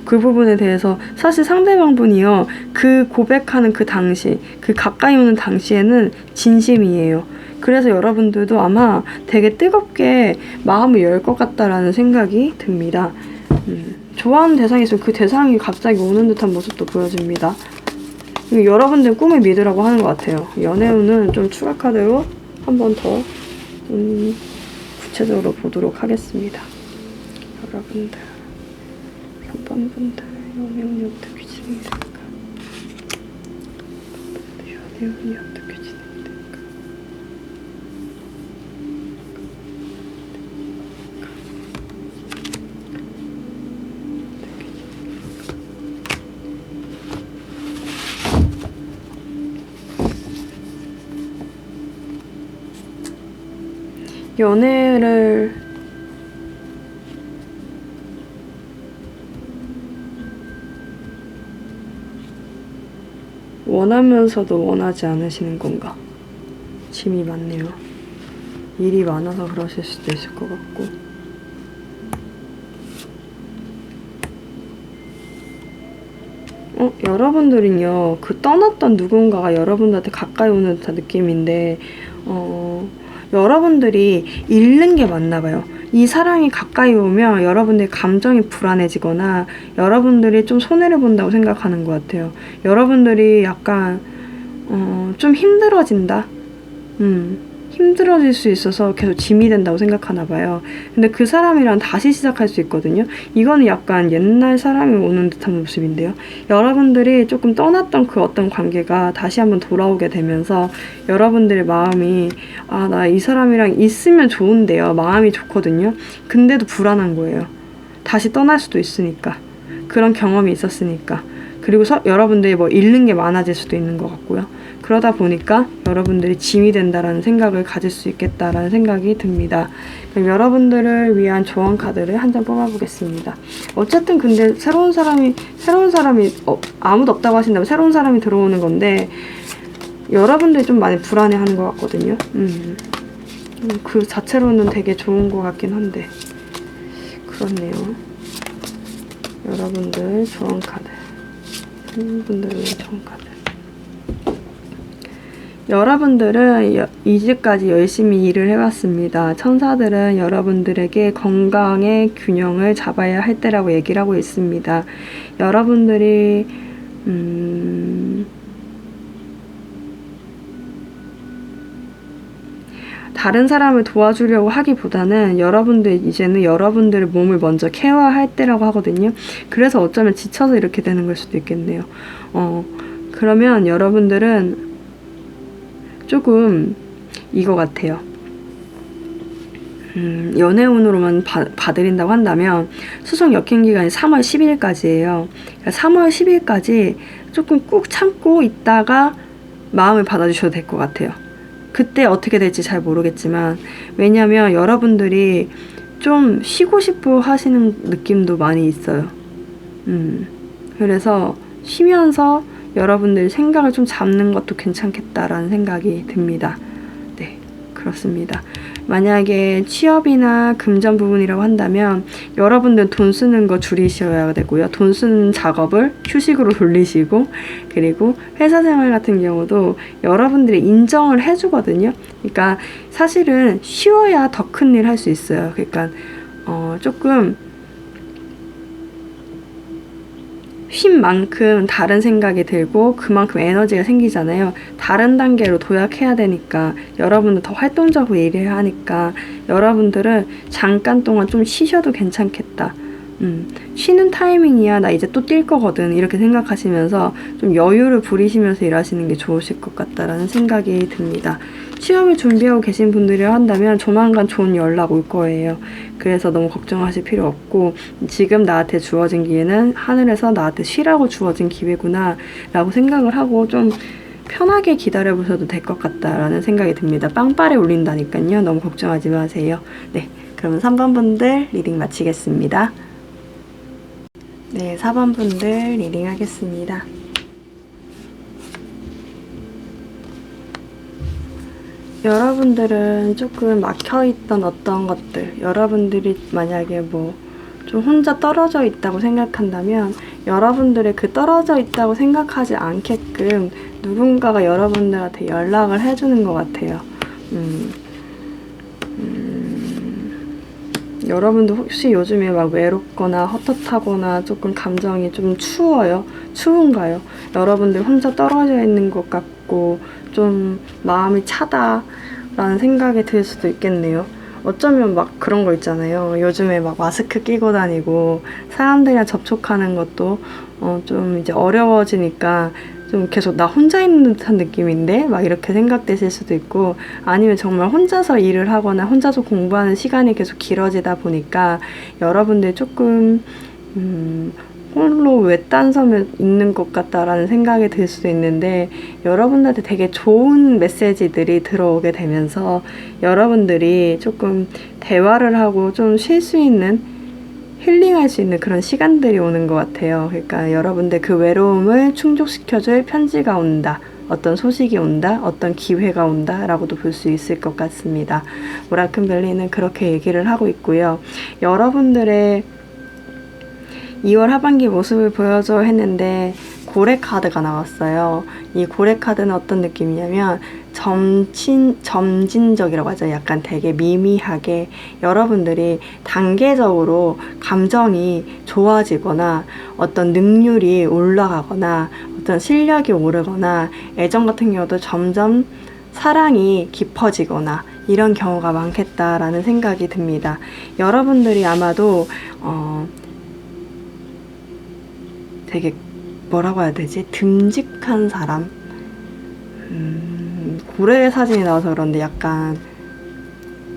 그 부분에 대해서 사실 상대방분이요, 그 고백하는 그 당시, 그 가까이 오는 당시에는 진심이에요. 그래서 여러분들도 아마 되게 뜨겁게 마음을 열 것 같다라는 생각이 듭니다. 좋아하는 대상이 있으면 그 대상이 갑자기 오는 듯한 모습도 보여집니다. 여러분들 꿈을 믿으라고 하는 것 같아요. 연애운은 좀 추가 카드로 한 번 더 구체적으로 보도록 하겠습니다. 여러분들 3번 분들 연애운이 어떻게 진행될까? 연애운이 어떻게 진행될까? 연애를 원하면서도 원하지 않으시는 건가? 짐이 많네요. 일이 많아서 그러실 수도 있을 것 같고. 여러분들은요, 그 떠났던 누군가가 여러분들한테 가까이 오는 듯한 느낌인데, 여러분들이 잃는 게 맞나 봐요. 이 사랑이 가까이 오면 여러분들의 감정이 불안해지거나 여러분들이 좀 손해를 본다고 생각하는 것 같아요. 여러분들이 약간 좀 힘들어진다? 힘들어질 수 있어서 계속 짐이 된다고 생각하나 봐요. 근데 그 사람이랑 다시 시작할 수 있거든요. 이거는 약간 옛날 사람이 오는 듯한 모습인데요. 여러분들이 조금 떠났던 그 어떤 관계가 다시 한번 돌아오게 되면서 여러분들의 마음이, 아, 나 이 사람이랑 있으면 좋은데요. 마음이 좋거든요. 근데도 불안한 거예요. 다시 떠날 수도 있으니까. 그런 경험이 있었으니까. 그리고 여러분들이 뭐 잃는 게 많아질 수도 있는 것 같고요. 그러다 보니까 여러분들이 짐이 된다라는 생각을 가질 수 있겠다라는 생각이 듭니다. 그럼 여러분들을 위한 조언 카드를 한 장 뽑아보겠습니다. 어쨌든 근데 새로운 사람이 아무도 없다고 하신다면 새로운 사람이 들어오는 건데 여러분들이 좀 많이 불안해하는 것 같거든요. 그 자체로는 되게 좋은 것 같긴 한데 그렇네요. 여러분들 조언 카드. 분들을 위한 조언 카드. 여러분들은 이제까지 열심히 일을 해왔습니다. 천사들은 여러분들에게 건강의 균형을 잡아야 할 때라고 얘기를 하고 있습니다. 여러분들이 다른 사람을 도와주려고 하기보다는 여러분들 이제는 여러분들의 몸을 먼저 케어할 때라고 하거든요. 그래서 어쩌면 지쳐서 이렇게 되는 걸 수도 있겠네요. 그러면 여러분들은 조금 이거 같아요. 연애운으로만 봐드린다고 한다면 수성 역행 기간이 3월 10일까지예요. 그러니까 3월 10일까지 조금 꾹 참고 있다가 마음을 받아주셔도 될 것 같아요. 그때 어떻게 될지 잘 모르겠지만, 왜냐면 여러분들이 좀 쉬고 싶어 하시는 느낌도 많이 있어요. 그래서 쉬면서 여러분들이 생각을 좀 잡는 것도 괜찮겠다라는 생각이 듭니다. 네, 그렇습니다. 만약에 취업이나 금전 부분이라고 한다면 여러분들 돈 쓰는 거 줄이셔야 되고요. 돈 쓰는 작업을 휴식으로 돌리시고, 그리고 회사 생활 같은 경우도 여러분들이 인정을 해주거든요. 그러니까 사실은 쉬어야 더 큰 일 할 수 있어요. 그러니까 조금 쉰 만큼 다른 생각이 들고 그만큼 에너지가 생기잖아요. 다른 단계로 도약해야 되니까 여러분들 더 활동적으로 일해야 하니까 여러분들은 잠깐 동안 좀 쉬셔도 괜찮겠다. 쉬는 타이밍이야, 나 이제 또 뛸 거거든, 이렇게 생각하시면서 좀 여유를 부리시면서 일하시는 게 좋으실 것 같다라는 생각이 듭니다. 취업을 준비하고 계신 분들이라 한다면 조만간 좋은 연락 올 거예요. 그래서 너무 걱정하실 필요 없고, 지금 나한테 주어진 기회는 하늘에서 나한테 쉬라고 주어진 기회구나 라고 생각을 하고 좀 편하게 기다려보셔도 될 것 같다라는 생각이 듭니다. 빵빠레 울린다니까요. 너무 걱정하지 마세요. 네, 그러면 3번 분들 리딩 마치겠습니다. 네, 4번 분들 리딩 하겠습니다. 여러분들은 조금 막혀있던 어떤 것들, 여러분들이 만약에 뭐 좀 혼자 떨어져 있다고 생각한다면 여러분들의 그 떨어져 있다고 생각하지 않게끔 누군가가 여러분들한테 연락을 해주는 것 같아요. 여러분도 혹시 요즘에 막 외롭거나 헛헛하거나 조금 감정이 좀 추운가요? 여러분들 혼자 떨어져 있는 것 같고 좀 마음이 차다라는 생각이 들 수도 있겠네요. 어쩌면 막 그런 거 있잖아요. 요즘에 막 마스크 끼고 다니고 사람들이랑 접촉하는 것도 좀 이제 어려워지니까 좀 계속 나 혼자 있는 듯한 느낌인데 막 이렇게 생각되실 수도 있고, 아니면 정말 혼자서 일을 하거나 혼자서 공부하는 시간이 계속 길어지다 보니까 여러분들 조금 홀로 외딴섬에 있는 것 같다라는 생각이 들 수도 있는데, 여러분들한테 되게 좋은 메시지들이 들어오게 되면서 여러분들이 조금 대화를 하고 좀 쉴 수 있는, 힐링할 수 있는 그런 시간들이 오는 것 같아요. 그러니까 여러분들 그 외로움을 충족시켜줄 편지가 온다, 어떤 소식이 온다, 어떤 기회가 온다 라고도 볼 수 있을 것 같습니다. 오라클 벨리는 그렇게 얘기를 하고 있고요. 여러분들의 2월 하반기 모습을 보여줘 했는데 고래 카드가 나왔어요. 이 고래 카드는 어떤 느낌이냐면 점진적이라고 하죠. 약간 되게 미미하게 여러분들이 단계적으로 감정이 좋아지거나 어떤 능률이 올라가거나 어떤 실력이 오르거나 애정 같은 경우도 점점 사랑이 깊어지거나 이런 경우가 많겠다라는 생각이 듭니다. 여러분들이 아마도 되게 뭐라고 해야 되지? 듬직한 사람? 고래 사진이 나와서 그런데 약간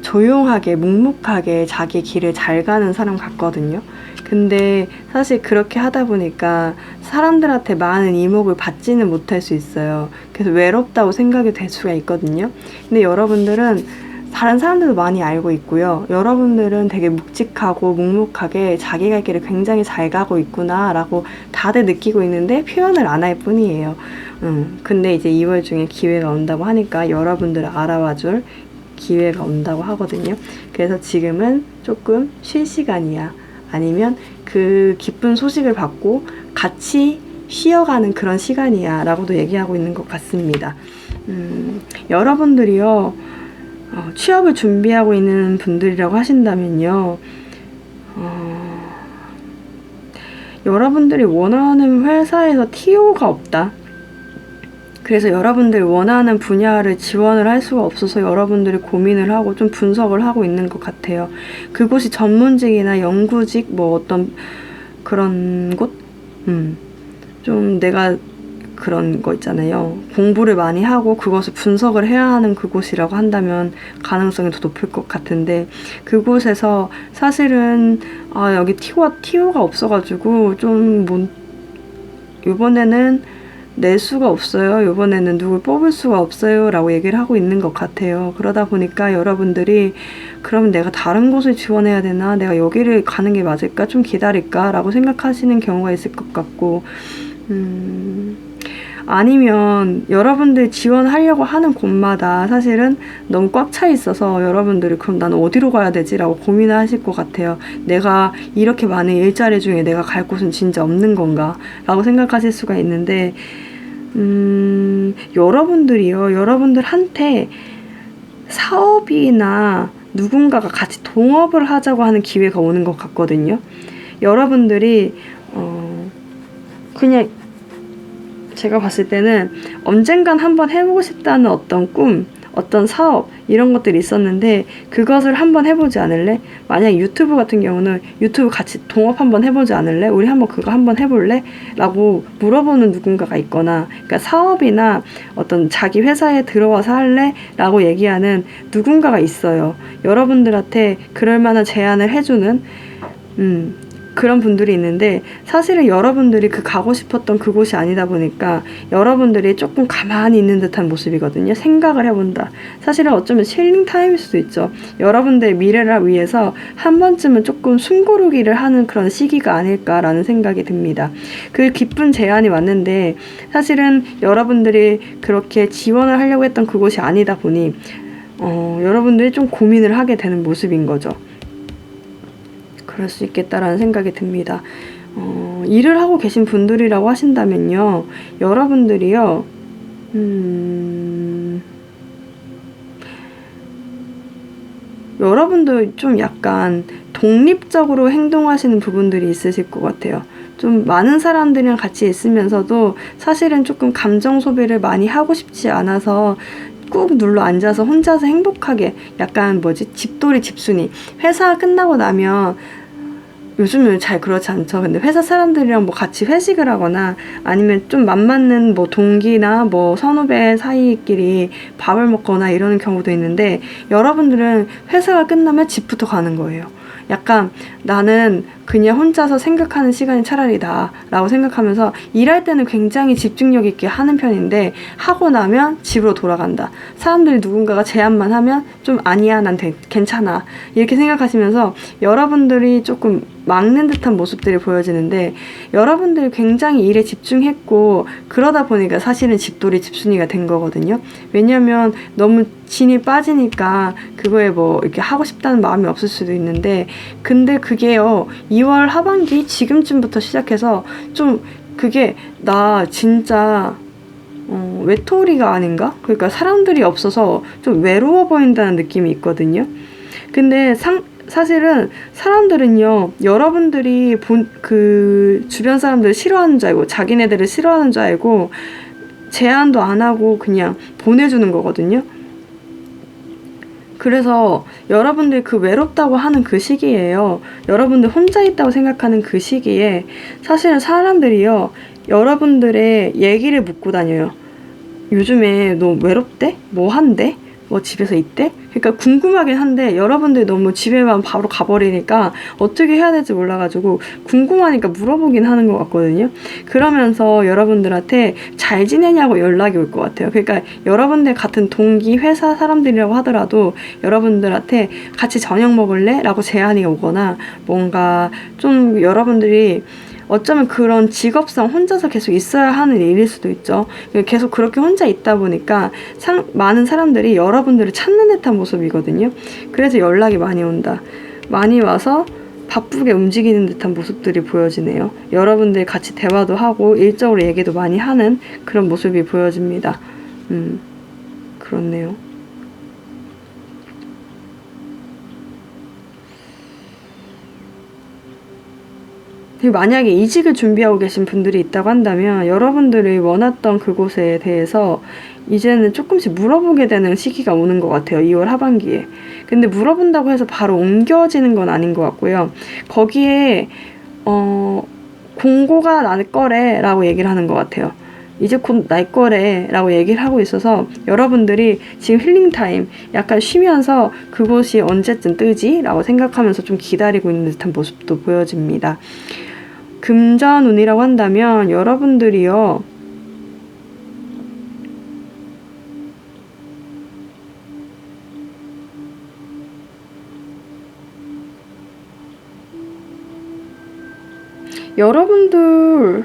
조용하게 묵묵하게 자기 길을 잘 가는 사람 같거든요. 근데 사실 그렇게 하다 보니까 사람들한테 많은 이목을 받지는 못할 수 있어요. 그래서 외롭다고 생각이 될 수가 있거든요. 근데 여러분들은 다른 사람들도 많이 알고 있고요. 여러분들은 되게 묵직하고 묵묵하게 자기 갈 길을 굉장히 잘 가고 있구나 라고 다들 느끼고 있는데 표현을 안 할 뿐이에요. 근데 이제 2월 중에 기회가 온다고 하니까 여러분들을 알아봐줄 기회가 온다고 하거든요. 그래서 지금은 조금 쉴 시간이야, 아니면 그 기쁜 소식을 받고 같이 쉬어가는 그런 시간이야 라고도 얘기하고 있는 것 같습니다. 여러분들이요, 취업을 준비하고 있는 분들이라고 하신다면요, 여러분들이 원하는 회사에서 TO가 없다, 그래서 여러분들이 원하는 분야를 지원을 할 수가 없어서 여러분들이 고민을 하고 좀 분석을 하고 있는 것 같아요. 그곳이 전문직이나 연구직 뭐 어떤 그런 곳? 좀 내가 그런 거 있잖아요. 공부를 많이 하고 그것을 분석을 해야 하는 그곳이라고 한다면 가능성이 더 높을 것 같은데 그곳에서 사실은 여기 티오가 없어가지고 좀 이번에는 낼 수가 없어요. 이번에는 누굴 뽑을 수가 없어요. 라고 얘기를 하고 있는 것 같아요. 그러다 보니까 여러분들이 그럼 내가 다른 곳을 지원해야 되나? 내가 여기를 가는 게 맞을까? 좀 기다릴까? 라고 생각하시는 경우가 있을 것 같고 아니면 여러분들이 지원하려고 하는 곳마다 사실은 너무 꽉 차 있어서 여러분들이 그럼 나는 어디로 가야 되지? 라고 고민을 하실 것 같아요. 내가 이렇게 많은 일자리 중에 내가 갈 곳은 진짜 없는 건가? 라고 생각하실 수가 있는데 여러분들한테 사업이나 누군가가 같이 동업을 하자고 하는 기회가 오는 것 같거든요. 여러분들이 그냥 제가 봤을 때는 언젠간 한번 해보고 싶다는 어떤 꿈, 어떤 사업 이런 것들이 있었는데 그것을 한번 해보지 않을래? 만약 유튜브 같은 경우는 유튜브 같이 동업 한번 해보지 않을래? 우리 한번 그거 한번 해볼래? 라고 물어보는 누군가가 있거나 그러니까 사업이나 어떤 자기 회사에 들어와서 할래? 라고 얘기하는 누군가가 있어요. 여러분들한테 그럴 만한 제안을 해주는 그런 분들이 있는데 사실은 여러분들이 가고 싶었던 그곳이 아니다 보니까 여러분들이 조금 가만히 있는 듯한 모습이거든요. 생각을 해본다. 사실은 어쩌면 힐링 타임일 수도 있죠. 여러분들의 미래를 위해서 한 번쯤은 조금 숨고르기를 하는 그런 시기가 아닐까라는 생각이 듭니다. 그 기쁜 제안이 왔는데 사실은 여러분들이 그렇게 지원을 하려고 했던 그곳이 아니다 보니 여러분들이 좀 고민을 하게 되는 모습인 거죠. 그럴 수 있겠다라는 생각이 듭니다. 일을 하고 계신 분들이라고 하신다면요. 여러분들이요. 여러분도 좀 약간 독립적으로 행동하시는 부분들이 있으실 것 같아요. 좀 많은 사람들이랑 같이 있으면서도 사실은 조금 감정 소비를 많이 하고 싶지 않아서 꾹 눌러 앉아서 혼자서 행복하게 약간 집돌이 집순이 회사 끝나고 나면 요즘은 잘 그렇지 않죠. 근데 회사 사람들이랑 같이 회식을 하거나 아니면 좀 맘맞는 동기나 선후배 사이끼리 밥을 먹거나 이러는 경우도 있는데 여러분들은 회사가 끝나면 집부터 가는 거예요. 약간 나는 그냥 혼자서 생각하는 시간이 차라리 나라고 생각하면서 일할 때는 굉장히 집중력 있게 하는 편인데 하고 나면 집으로 돌아간다. 사람들이 누군가가 제안만 하면 좀 아니야 난 괜찮아 이렇게 생각하시면서 여러분들이 조금 막는 듯한 모습들이 보여지는데 여러분들이 굉장히 일에 집중했고 그러다 보니까 사실은 집돌이 집순이가 된 거거든요. 왜냐면 너무 진이 빠지니까 그거에 이렇게 하고 싶다는 마음이 없을 수도 있는데 근데 그게요 2월 하반기 지금쯤부터 시작해서 좀 그게 나 진짜 외톨이가 아닌가? 그러니까 사람들이 없어서 좀 외로워 보인다는 느낌이 있거든요. 근데 사실은 사람들은요 여러분들이 그 주변 사람들 싫어하는 줄 알고 자기네들을 싫어하는 줄 알고 제안도 안 하고 그냥 보내주는 거거든요. 그래서 여러분들이 외롭다고 하는 그 시기에요. 여러분들 혼자 있다고 생각하는 그 시기에 사실은 사람들이요. 여러분들의 얘기를 묻고 다녀요. 요즘에 너 외롭대? 뭐 한대? 집에서 있대? 그러니까 궁금하긴 한데 여러분들이 너무 집에만 바로 가버리니까 어떻게 해야 될지 몰라가지고 궁금하니까 물어보긴 하는 것 같거든요. 그러면서 여러분들한테 잘 지내냐고 연락이 올 것 같아요. 그러니까 여러분들 같은 동기 회사 사람들이라고 하더라도 여러분들한테 같이 저녁 먹을래? 라고 제안이 오거나 뭔가 좀 여러분들이 어쩌면 그런 직업상 혼자서 계속 있어야 하는 일일 수도 있죠. 계속 그렇게 혼자 있다 보니까 많은 사람들이 여러분들을 찾는 듯한 모습이거든요. 그래서 연락이 많이 온다. 많이 와서 바쁘게 움직이는 듯한 모습들이 보여지네요. 여러분들 같이 대화도 하고 일적으로 얘기도 많이 하는 그런 모습이 보여집니다. 그렇네요. 그리고 만약에 이직을 준비하고 계신 분들이 있다고 한다면 여러분들이 원했던 그곳에 대해서 이제는 조금씩 물어보게 되는 시기가 오는 것 같아요. 2월 하반기에. 근데 물어본다고 해서 바로 옮겨지는 건 아닌 것 같고요. 거기에 공고가 날 거래 라고 얘기를 하는 것 같아요. 이제 곧 날 거래 라고 얘기를 하고 있어서 여러분들이 지금 힐링타임 약간 쉬면서 그곳이 언제쯤 뜨지? 라고 생각하면서 좀 기다리고 있는 듯한 모습도 보여집니다. 금전운이라고 한다면 여러분들이요, 여러분들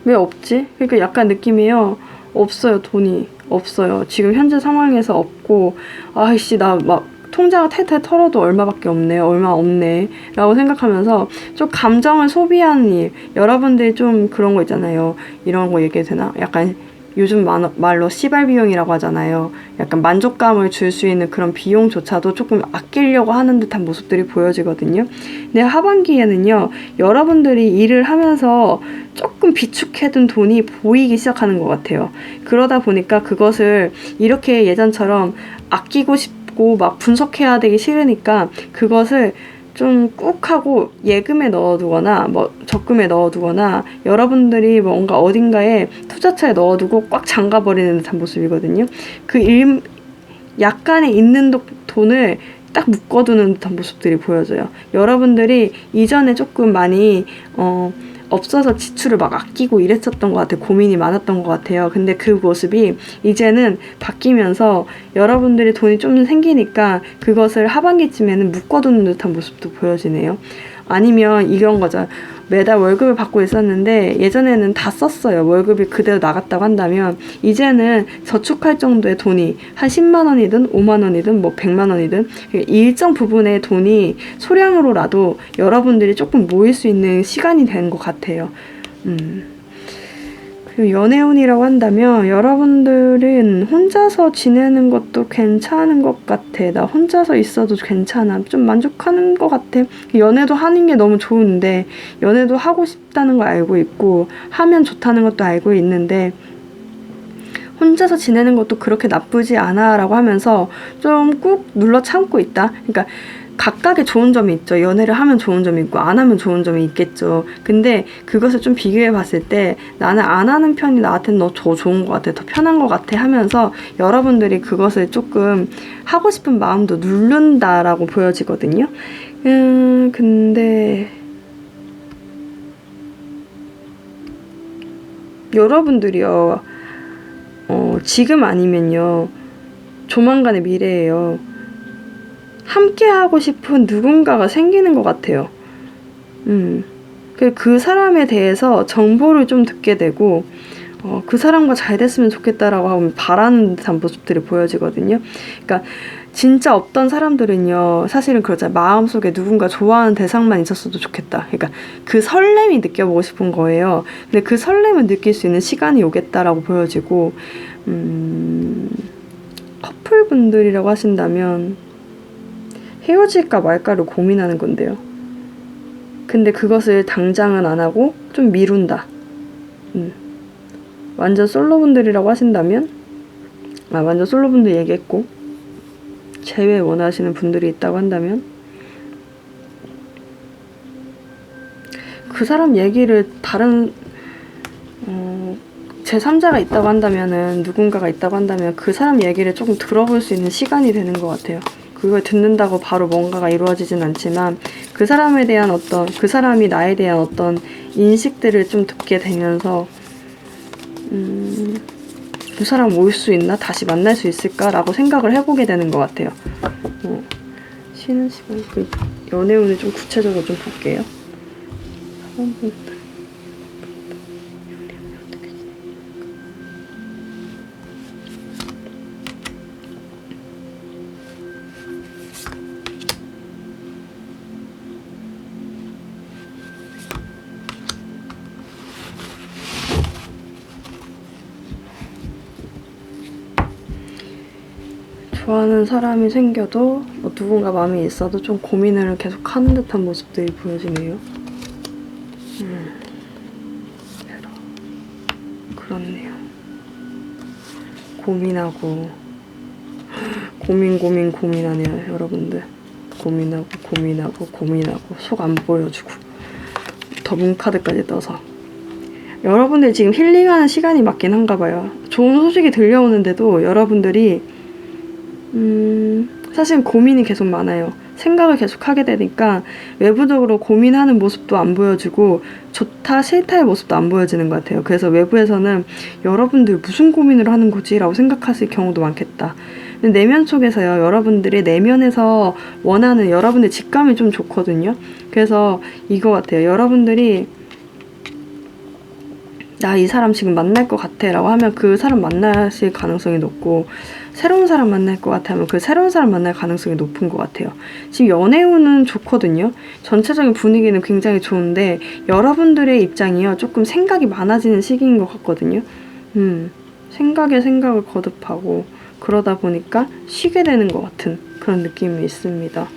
왜 없지? 그러니까 약간 느낌이에요. 없어요. 돈이 없어요. 지금 현재 상황에서 없고, 아이씨 나 막 통장을 탈탈 털어도 얼마밖에 없네, 얼마 없네 라고 생각하면서 좀 감정을 소비하는 일, 여러분들이 좀 그런 거 있잖아요. 이런 거 얘기해도 되나? 약간 요즘 말로 씨발 비용이라고 하잖아요. 약간 만족감을 줄 수 있는 그런 비용조차도 조금 아끼려고 하는 듯한 모습들이 보여지거든요. 근데 하반기에는요, 여러분들이 일을 하면서 조금 비축해둔 돈이 보이기 시작하는 것 같아요. 그러다 보니까 그것을 이렇게 예전처럼 아끼고 싶고 막 분석해야 되기 싫으니까 그것을 좀 꾹 하고 예금에 넣어두거나 뭐 적금에 넣어두거나 여러분들이 뭔가 어딘가에 투자처에 넣어두고 꽉 잠가버리는 듯한 모습이거든요. 약간의 있는 돈을 딱 묶어두는 듯한 모습들이 보여져요. 여러분들이 이전에 조금 많이 없어서 지출을 막 아끼고 이랬었던 것 같아요. 고민이 많았던 것 같아요. 근데 그 모습이 이제는 바뀌면서 여러분들이 돈이 좀 생기니까 그것을 하반기쯤에는 묶어두는 듯한 모습도 보여지네요. 아니면 이런 거죠. 매달 월급을 받고 있었는데 예전에는 다 썼어요. 월급이 그대로 나갔다고 한다면 이제는 저축할 정도의 돈이 한 10만 원이든 5만 원이든 뭐 100만 원이든 일정 부분의 돈이 소량으로라도 여러분들이 조금 모일 수 있는 시간이 되는 것 같아요. 그리고 연애운이라고 한다면 여러분들은 혼자서 지내는 것도 괜찮은 것 같아. 나 혼자서 있어도 괜찮아. 좀 만족하는 것 같아. 연애도 하는 게 너무 좋은데 연애도 하고 싶다는 거 알고 있고 하면 좋다는 것도 알고 있는데 혼자서 지내는 것도 그렇게 나쁘지 않아 라고 하면서 좀 꾹 눌러 참고 있다. 그러니까 각각의 좋은 점이 있죠. 연애를 하면 좋은 점이 있고 안 하면 좋은 점이 있겠죠. 근데 그것을 좀 비교해 봤을 때 나는 안 하는 편이 나한테는 더 좋은 것 같아, 더 편한 것 같아 하면서 여러분들이 그것을 조금 하고 싶은 마음도 누른다라고 보여지거든요. 근데 여러분들이요, 지금 아니면요 조만간의 미래예요. 함께 하고 싶은 누군가가 생기는 것 같아요. 그 사람에 대해서 정보를 좀 듣게 되고 그 사람과 잘 됐으면 좋겠다라고 하면 바라는 듯한 모습들이 보여지거든요. 그러니까 진짜 없던 사람들은요, 사실은 그렇잖아요. 마음속에 누군가 좋아하는 대상만 있었어도 좋겠다. 그러니까 그 설렘이 느껴보고 싶은 거예요. 근데 그 설렘을 느낄 수 있는 시간이 오겠다라고 보여지고, 커플분들이라고 하신다면 헤어질까 말까를 고민하는 건데요. 근데 그것을 당장은 안 하고 좀 미룬다. 완전 솔로분들이라고 하신다면, 완전 솔로분들 얘기했고, 재회 원하시는 분들이 있다고 한다면, 그 사람 얘기를 다른 제3자가 있다고 한다면은, 누군가가 있다고 한다면 그 사람 얘기를 조금 들어볼 수 있는 시간이 되는 것 같아요. 그걸 듣는다고 바로 뭔가가 이루어지진 않지만 그 사람에 대한 그 사람이 나에 대한 어떤 인식들을 좀 듣게 되면서 그 사람 올 수 있나? 다시 만날 수 있을까? 라고 생각을 해보게 되는 것 같아요. 쉬는 시간, 연애운을 좀 구체적으로 좀 볼게요. 좋아하는 사람이 생겨도 누군가 마음이 있어도 좀 고민을 계속 하는 듯한 모습들이 보여지네요. 그렇네요. 고민하고 고민하네요, 여러분들. 고민하고 속 안 보여주고 더 문카드까지 떠서. 여러분들 지금 힐링하는 시간이 맞긴 한가 봐요. 좋은 소식이 들려오는데도 여러분들이 사실 고민이 계속 많아요. 생각을 계속 하게 되니까 외부적으로 고민하는 모습도 안 보여주고 좋다 싫다의 모습도 안 보여지는 것 같아요. 그래서 외부에서는 여러분들 무슨 고민을 하는 거지? 라고 생각하실 경우도 많겠다. 근데 내면 속에서요, 여러분들이 내면에서 원하는 여러분의 직감이 좀 좋거든요. 그래서 이거 같아요. 여러분들이 나 이 사람 지금 만날 것 같아 라고 하면 그 사람 만나실 가능성이 높고, 새로운 사람 만날 것 같아 하면 그 새로운 사람 만날 가능성이 높은 것 같아요. 지금 연애운은 좋거든요. 전체적인 분위기는 굉장히 좋은데 여러분들의 입장이요, 조금 생각이 많아지는 시기인 것 같거든요. 생각에 생각을 거듭하고 그러다 보니까 쉬게 되는 것 같은 그런 느낌이 있습니다.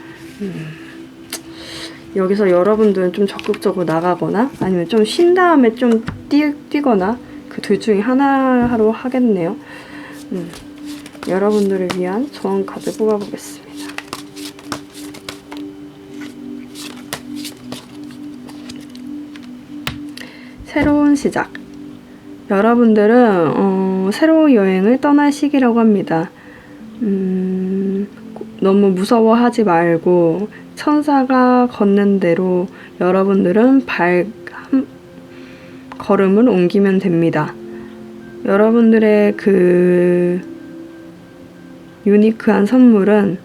여기서 여러분들은 좀 적극적으로 나가거나 아니면 좀 쉰 다음에 좀 뛰거나 그 둘 중에 하나로 하겠네요. 여러분들을 위한 조언 카드 뽑아보겠습니다. 새로운 시작. 여러분들은 새로운 여행을 떠날 시기라고 합니다. 너무 무서워하지 말고 천사가 걷는 대로 여러분들은 걸음을 옮기면 됩니다. 여러분들의 그 유니크한 선물은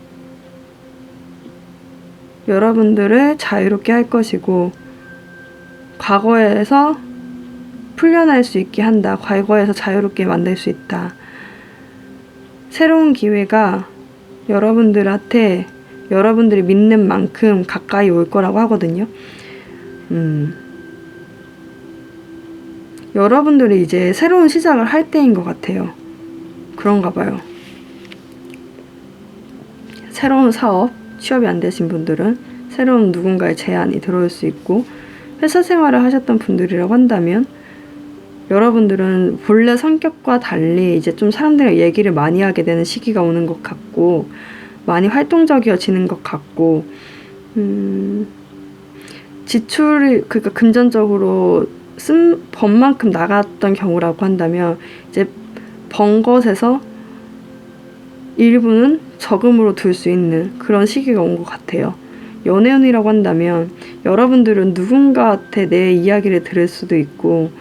여러분들을 자유롭게 할 것이고, 과거에서 풀려날 수 있게 한다. 과거에서 자유롭게 만들 수 있다. 새로운 기회가 여러분들한테 여러분들이 믿는 만큼 가까이 올 거라고 하거든요. 여러분들이 이제 새로운 시작을 할 때인 것 같아요. 그런가 봐요. 새로운 사업, 취업이 안 되신 분들은 새로운 누군가의 제안이 들어올 수 있고, 회사 생활을 하셨던 분들이라고 한다면 여러분들은 본래 성격과 달리 이제 좀 사람들이랑 얘기를 많이 하게 되는 시기가 오는 것 같고, 많이 활동적이어지는 것 같고, 지출이, 그러니까 금전적으로 쓴 번만큼 나갔던 경우라고 한다면 이제 번 것에서 일부는 저금으로 둘 수 있는 그런 시기가 온 것 같아요. 연애운이라고 한다면 여러분들은 누군가한테 내 이야기를 들을 수도 있고,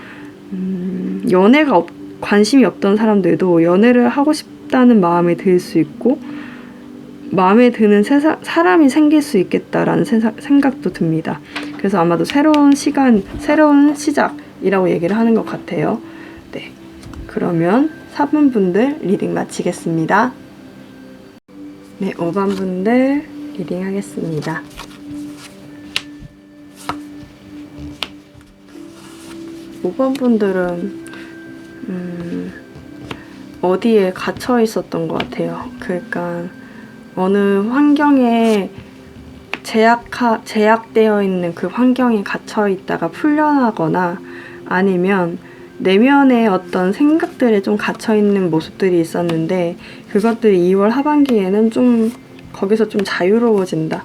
연애가 관심이 없던 사람들도 연애를 하고 싶다는 마음이 들 수 있고, 마음에 드는 사람이 생길 수 있겠다라는 생각도 듭니다. 그래서 아마도 새로운 시작이라고 얘기를 하는 것 같아요. 네, 그러면 4번 분들 리딩 마치겠습니다. 네, 5번 분들 리딩 하겠습니다. 오 번 분들은 어디에 갇혀 있었던 것 같아요. 그러니까 어느 환경에 제약되어 있는 그 환경에 갇혀 있다가 풀려나거나, 아니면 내면에 어떤 생각들에 좀 갇혀 있는 모습들이 있었는데 그것들이 2월 하반기에는 좀 거기서 좀 자유로워진다,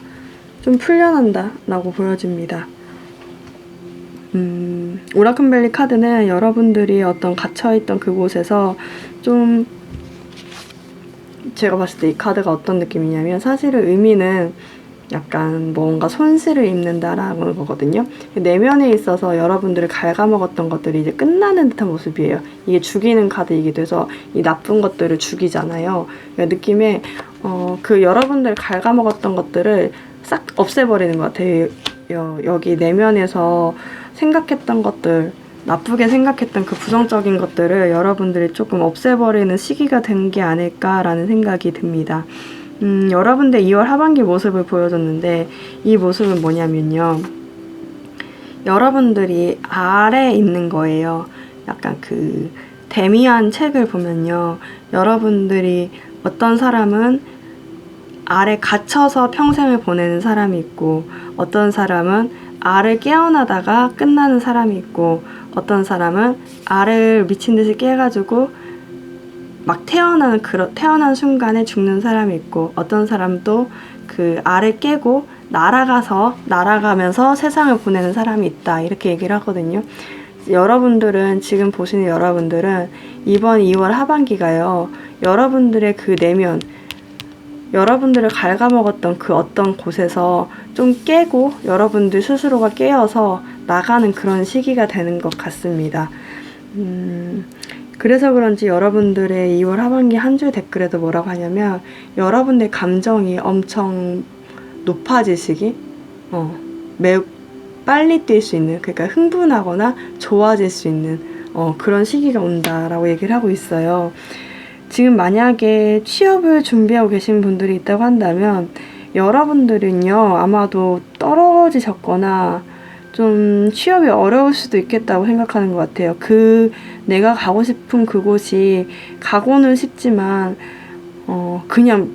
좀 풀려난다 라고 보여집니다. 오라클밸리 카드는 여러분들이 어떤 갇혀있던 그곳에서 좀, 제가 봤을 때 이 카드가 어떤 느낌이냐면, 사실은 의미는 약간 뭔가 손실을 입는다라는 거거든요. 내면에 있어서 여러분들을 갉아먹었던 것들이 이제 끝나는 듯한 모습이에요. 이게 죽이는 카드이기도 해서 이 나쁜 것들을 죽이잖아요. 그러니까 느낌에 그 여러분들 갉아먹었던 것들을 싹 없애버리는 것 같아요. 여기 내면에서 생각했던 것들, 나쁘게 생각했던 그 부정적인 것들을 여러분들이 조금 없애버리는 시기가 된 게 아닐까라는 생각이 듭니다. 여러분들 2월 하반기 모습을 보여줬는데, 이 모습은 뭐냐면요, 여러분들이 아래에 있는 거예요. 약간 그 데미안 책을 보면요, 여러분들이 어떤 사람은 아래 갇혀서 평생을 보내는 사람이 있고, 어떤 사람은 알을 깨어나다가 끝나는 사람이 있고, 어떤 사람은 알을 미친 듯이 깨가지고 막 태어난 순간에 죽는 사람이 있고, 어떤 사람은 또 그 알을 깨고 날아가면서 세상을 보내는 사람이 있다, 이렇게 얘기를 하거든요. 여러분들은, 지금 보시는 여러분들은 이번 2월 하반기가요, 여러분들의 그 내면, 여러분들을 갉아먹었던 그 어떤 곳에서 좀 깨고 여러분들 스스로가 깨어서 나가는 그런 시기가 되는 것 같습니다. 그래서 그런지 여러분들의 2월 하반기 한 줄 댓글에도 뭐라고 하냐면, 여러분들 감정이 엄청 높아지시기, 매우 빨리 뛸 수 있는, 그러니까 흥분하거나 좋아질 수 있는 그런 시기가 온다라고 얘기를 하고 있어요. 지금 만약에 취업을 준비하고 계신 분들이 있다고 한다면, 여러분들은요, 아마도 떨어지셨거나 좀 취업이 어려울 수도 있겠다고 생각하는 것 같아요. 내가 가고 싶은 그곳이 가고는 싶지만 그냥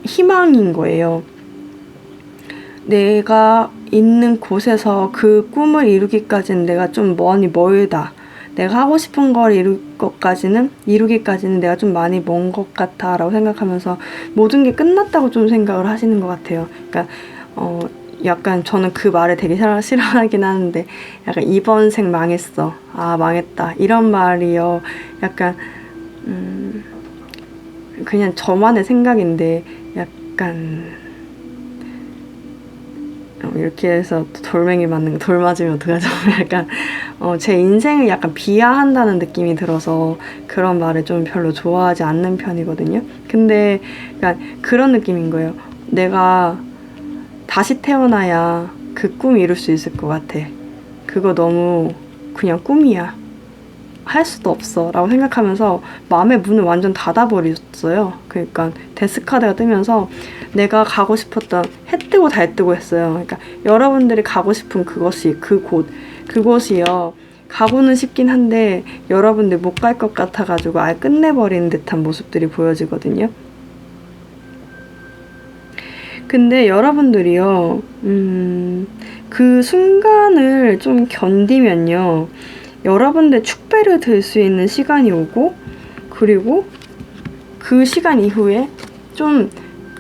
희망인 거예요. 내가 있는 곳에서 그 꿈을 이루기까지는 내가 좀 멀다. 내가 하고 싶은 걸 이루기까지는 내가 좀 많이 먼 것 같아 라고 생각하면서 모든 게 끝났다고 좀 생각을 하시는 것 같아요. 그러니까 약간 저는 그 말을 되게 싫어하긴 하는데, 약간 이번 생 망했어, 아 망했다, 이런 말이요. 약간 그냥 저만의 생각인데, 약간 이렇게 해서 돌멩이 맞는 거, 돌 맞으면 어떡하죠? 약간 제 인생을 약간 비하한다는 느낌이 들어서 그런 말을 좀 별로 좋아하지 않는 편이거든요. 근데 약간 그런 느낌인 거예요. 내가 다시 태어나야 그 꿈 이룰 수 있을 것 같아. 그거 너무 그냥 꿈이야, 할 수도 없어 라고 생각하면서 마음의 문을 완전 닫아버렸어요. 그러니까 데스카드가 뜨면서 내가 가고 싶었던, 해 뜨고 달 뜨고 했어요. 그러니까 여러분들이 가고 싶은 그곳이요, 가고는 싶긴 한데 여러분들 못 갈 것 같아가지고 아예 끝내버리는 듯한 모습들이 보여지거든요. 근데 여러분들이요, 그 순간을 좀 견디면요, 여러분들 축배를 들 수 있는 시간이 오고, 그리고 그 시간 이후에 좀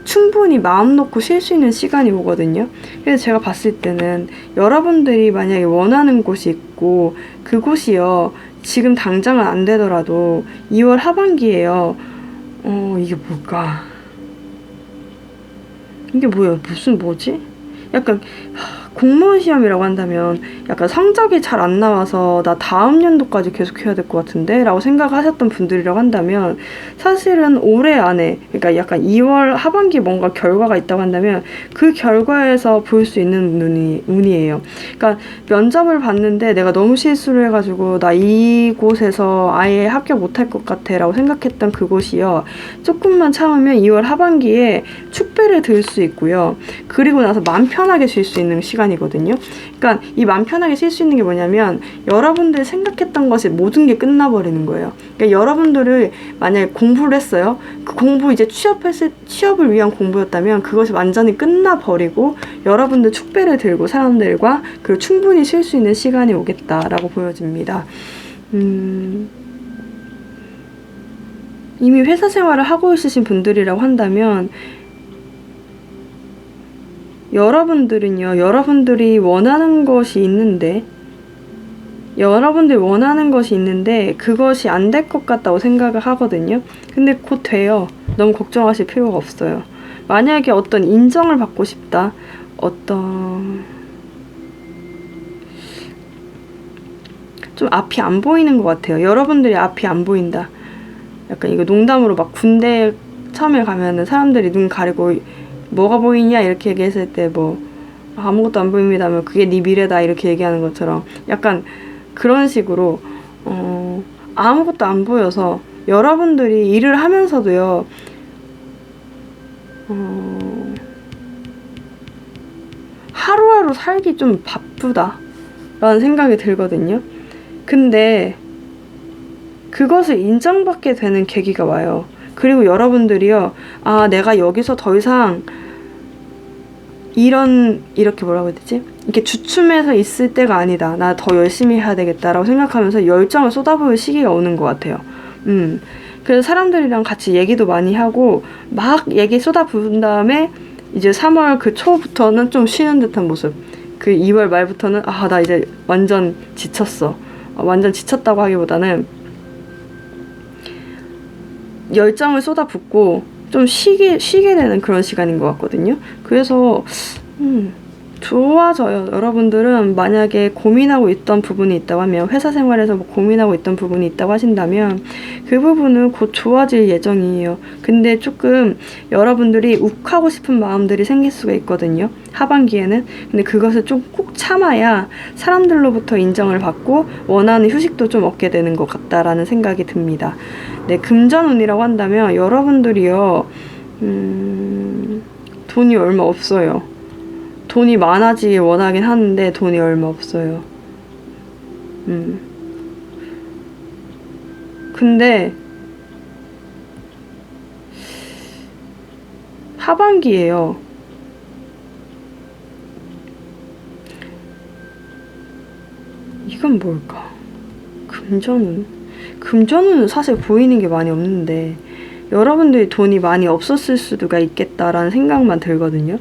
충분히 마음 놓고 쉴 수 있는 시간이 오거든요. 그래서 제가 봤을 때는 여러분들이 만약에 원하는 곳이 있고, 그곳이요, 지금 당장은 안 되더라도 2월 하반기에요, 이게 뭘까? 이게 뭐야? 뭐지? 약간 공무원 시험이라고 한다면 약간 성적이 잘 안 나와서 나 다음 연도까지 계속 해야 될 것 같은데 라고 생각하셨던 분들이라고 한다면, 사실은 올해 안에, 그러니까 약간 2월 하반기에 뭔가 결과가 있다고 한다면 그 결과에서 볼 수 있는 운이에요. 그러니까 면접을 봤는데 내가 너무 실수를 해가지고 나 이곳에서 아예 합격 못할 것 같아 라고 생각했던 그곳이요, 조금만 참으면 2월 하반기에 축배를 들 수 있고요, 그리고 나서 마음 편하게 쉴 수 있는 시간이거든요. 그러니까 이 마음 편하게 쉴 수 있는 게 뭐냐면, 여러분들이 생각했던 것이 모든 게 끝나버리는 거예요. 그러니까 여러분들을 만약에 공부를 했어요. 그 공부 이제 취업을 위한 공부였다면 그것이 완전히 끝나버리고 여러분들 축배를 들고 사람들과 그리고 충분히 쉴 수 있는 시간이 오겠다라고 보여집니다. 이미 회사 생활을 하고 있으신 분들이라고 한다면, 여러분들은요, 여러분들이 원하는 것이 있는데 그것이 안 될 것 같다고 생각을 하거든요. 근데 곧 돼요. 너무 걱정하실 필요가 없어요. 만약에 어떤 인정을 받고 싶다, 좀 앞이 안 보이는 것 같아요. 여러분들이 앞이 안 보인다. 약간 이거 농담으로 막 군대 처음에 가면은 사람들이 눈 가리고 뭐가 보이냐 이렇게 얘기했을 때 뭐 아무것도 안 보입니다 하면 그게 네 미래다 이렇게 얘기하는 것처럼, 약간 그런 식으로 아무것도 안 보여서 여러분들이 일을 하면서도요, 하루하루 살기 좀 바쁘다 라는 생각이 들거든요. 근데 그것을 인정받게 되는 계기가 와요. 그리고 여러분들이요, 아 내가 여기서 더 이상 이렇게 뭐라고 해야 되지? 이렇게 주춤해서 있을 때가 아니다. 나 더 열심히 해야 되겠다라고 생각하면서 열정을 쏟아부을 시기가 오는 것 같아요. 그래서 사람들이랑 같이 얘기도 많이 하고 막 얘기 쏟아부은 다음에 이제 3월 그 초부터는 좀 쉬는 듯한 모습. 그 2월 말부터는 나 이제 완전 지쳤어. 완전 지쳤다고 하기보다는 열정을 쏟아붓고 좀 쉬게 되는 그런 시간인 것 같거든요. 그래서 좋아져요. 여러분들은 만약에 고민하고 있던 부분이 있다고 하면, 회사 생활에서 뭐 고민하고 있던 부분이 있다고 하신다면 그 부분은 곧 좋아질 예정이에요. 근데 조금 여러분들이 욱하고 싶은 마음들이 생길 수가 있거든요, 하반기에는. 근데 그것을 좀 꼭 참아야 사람들로부터 인정을 받고 원하는 휴식도 좀 얻게 되는 것 같다라는 생각이 듭니다. 네, 금전운이라고 한다면 여러분들이요, 돈이 얼마 없어요. 돈이 많아지길 원하긴 하는데 돈이 얼마 없어요. 근데 하반기에요, 이건 뭘까? 금전운은 사실 보이는 게 많이 없는데 여러분들이 돈이 많이 없었을 수가 있겠다라는 생각만 들거든요.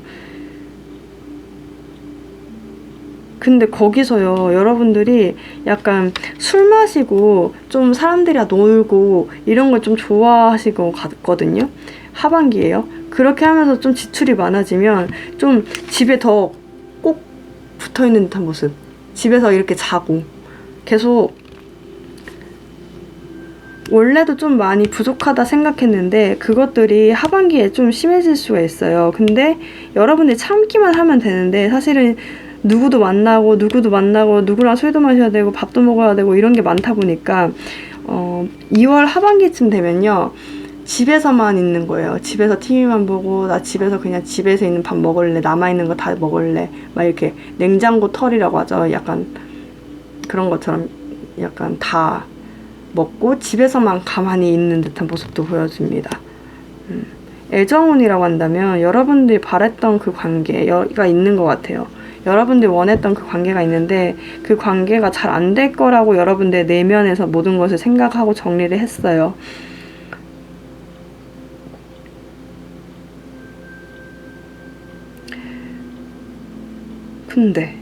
근데 거기서요, 여러분들이 약간 술 마시고 좀 사람들이랑 놀고 이런 걸 좀 좋아하실 것 같거든요, 하반기에요. 그렇게 하면서 좀 지출이 많아지면 좀 집에 더 꼭 붙어있는 듯한 모습, 집에서 이렇게 자고 계속. 원래도 좀 많이 부족하다 생각했는데 그것들이 하반기에 좀 심해질 수가 있어요. 근데 여러분들이 참기만 하면 되는데, 사실은 누구도 만나고 누구랑 술도 마셔야 되고 밥도 먹어야 되고 이런 게 많다 보니까 2월 하반기쯤 되면요, 집에서만 있는 거예요. 집에서 TV만 보고, 나 집에서 그냥 집에서 있는 밥 먹을래, 남아있는 거 다 먹을래, 막 이렇게 냉장고 털이라고 하죠. 약간 그런 것처럼 약간 다 먹고 집에서만 가만히 있는 듯한 모습도 보여줍니다. 애정운이라고 한다면 여러분들이 바랬던 그 관계가 있는 것 같아요. 여러분들이 원했던 그 관계가 있는데 그 관계가 잘 안 될 거라고 여러분들 내면에서 모든 것을 생각하고 정리를 했어요. 근데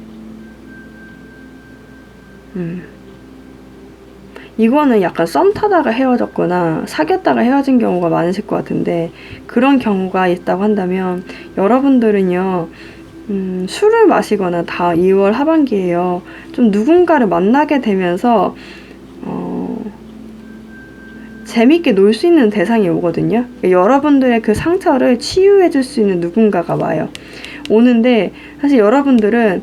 이거는 약간 썸 타다가 헤어졌거나 사귀었다가 헤어진 경우가 많으실 것 같은데, 그런 경우가 있다고 한다면 여러분들은요, 술을 마시거나 다 2월 하반기에요, 좀 누군가를 만나게 되면서 재밌게 놀 수 있는 대상이 오거든요. 여러분들의 그 상처를 치유해 줄 수 있는 누군가가 와요. 오는데 사실 여러분들은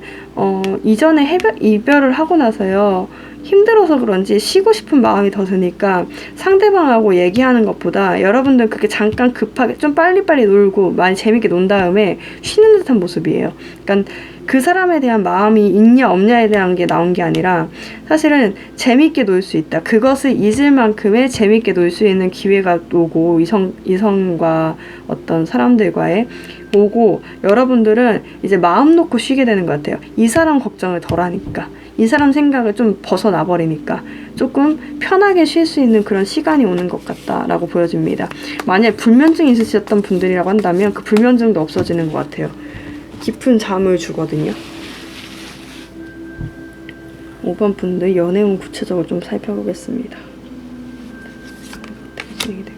이전에 이별을 하고 나서요, 힘들어서 그런지 쉬고 싶은 마음이 더 드니까 상대방하고 얘기하는 것보다 여러분들 그렇게 잠깐 급하게 좀 빨리빨리 놀고 많이 재밌게 논 다음에 쉬는 듯한 모습이에요. 그러니까 그 사람에 대한 마음이 있냐 없냐에 대한 게 나온 게 아니라 사실은 재밌게 놀 수 있다, 그것을 잊을 만큼의 재밌게 놀 수 있는 기회가 오고, 이성과 어떤 사람들과의 오고, 여러분들은 이제 마음 놓고 쉬게 되는 것 같아요. 이 사람 걱정을 덜 하니까, 이 사람 생각을 좀 벗어나 버리니까 조금 편하게 쉴 수 있는 그런 시간이 오는 것 같다라고 보여집니다. 만약 불면증이 있으셨던 분들이라고 한다면 그 불면증도 없어지는 것 같아요. 깊은 잠을 주거든요. 5번 분들 연애운 구체적으로 좀 살펴보겠습니다. 어떻게 진행이 될까?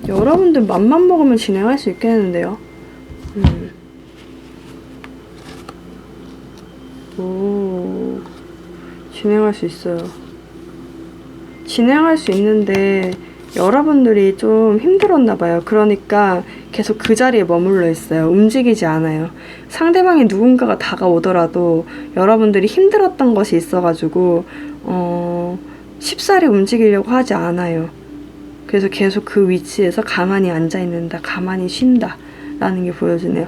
여러분들 맘만 먹으면 진행할 수 있겠는데요. 오, 진행할 수 있어요. 진행할 수 있는데 여러분들이 좀 힘들었나 봐요. 그러니까 계속 그 자리에 머물러 있어요. 움직이지 않아요. 상대방이 누군가가 다가오더라도 여러분들이 힘들었던 것이 있어가지고 쉽사리 움직이려고 하지 않아요. 그래서 계속 그 위치에서 가만히 앉아있는다, 가만히 쉰다 라는 게 보여지네요.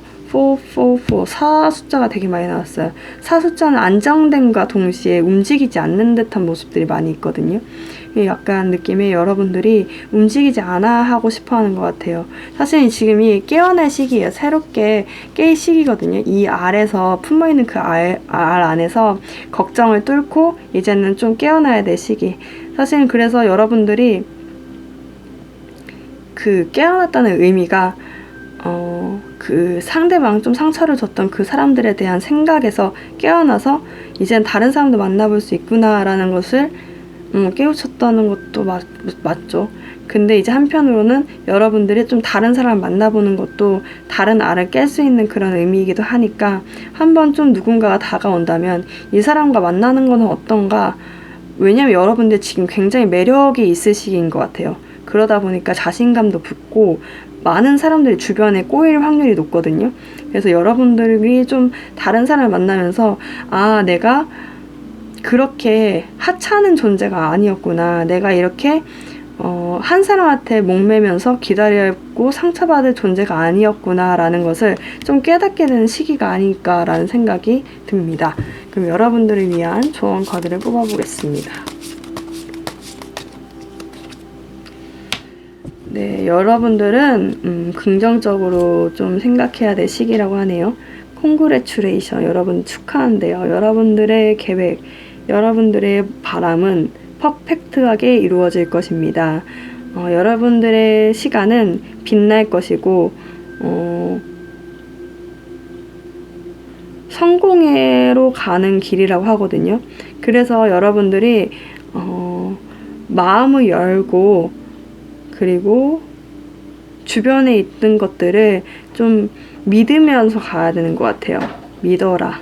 4 숫자가 되게 많이 나왔어요. 4 숫자는 안정됨과 동시에 움직이지 않는 듯한 모습들이 많이 있거든요. 약간 느낌이 여러분들이 움직이지 않아 하고 싶어 하는 것 같아요. 사실 지금이 깨어날 시기예요. 새롭게 깰 시기거든요. 이 알에서 품어있는 그 알 안에서 걱정을 뚫고 이제는 좀 깨어나야 될 시기. 사실 그래서 여러분들이 그 깨어났다는 의미가 그 상대방 좀 상처를 줬던 그 사람들에 대한 생각에서 깨어나서 이젠 다른 사람도 만나볼 수 있구나라는 것을 깨우쳤다는 것도 맞죠. 근데 이제 한편으로는 여러분들이 좀 다른 사람을 만나보는 것도 다른 알을 깰 수 있는 그런 의미이기도 하니까 한번 좀 누군가가 다가온다면 이 사람과 만나는 거는 어떤가. 왜냐면 여러분들 지금 굉장히 매력이 있을 시기인 것 같아요. 그러다 보니까 자신감도 붙고 많은 사람들이 주변에 꼬일 확률이 높거든요. 그래서 여러분들이 좀 다른 사람을 만나면서 아, 내가 그렇게 하찮은 존재가 아니었구나. 내가 이렇게 한 사람한테 목매면서 기다렸고 상처받을 존재가 아니었구나 라는 것을 좀 깨닫게 되는 시기가 아닐까라는 생각이 듭니다. 그럼 여러분들을 위한 조언 카드를 뽑아보겠습니다. 네, 여러분들은 긍정적으로 좀 생각해야 될 시기라고 하네요. 콩그레츄레이션, 여러분 축하한대요. 여러분들의 계획, 여러분들의 바람은 퍼펙트하게 이루어질 것입니다. 여러분들의 시간은 빛날 것이고 성공회로 가는 길이라고 하거든요. 그래서 여러분들이 마음을 열고 그리고 주변에 있는 것들을 좀 믿으면서 가야 되는 것 같아요. 믿어라.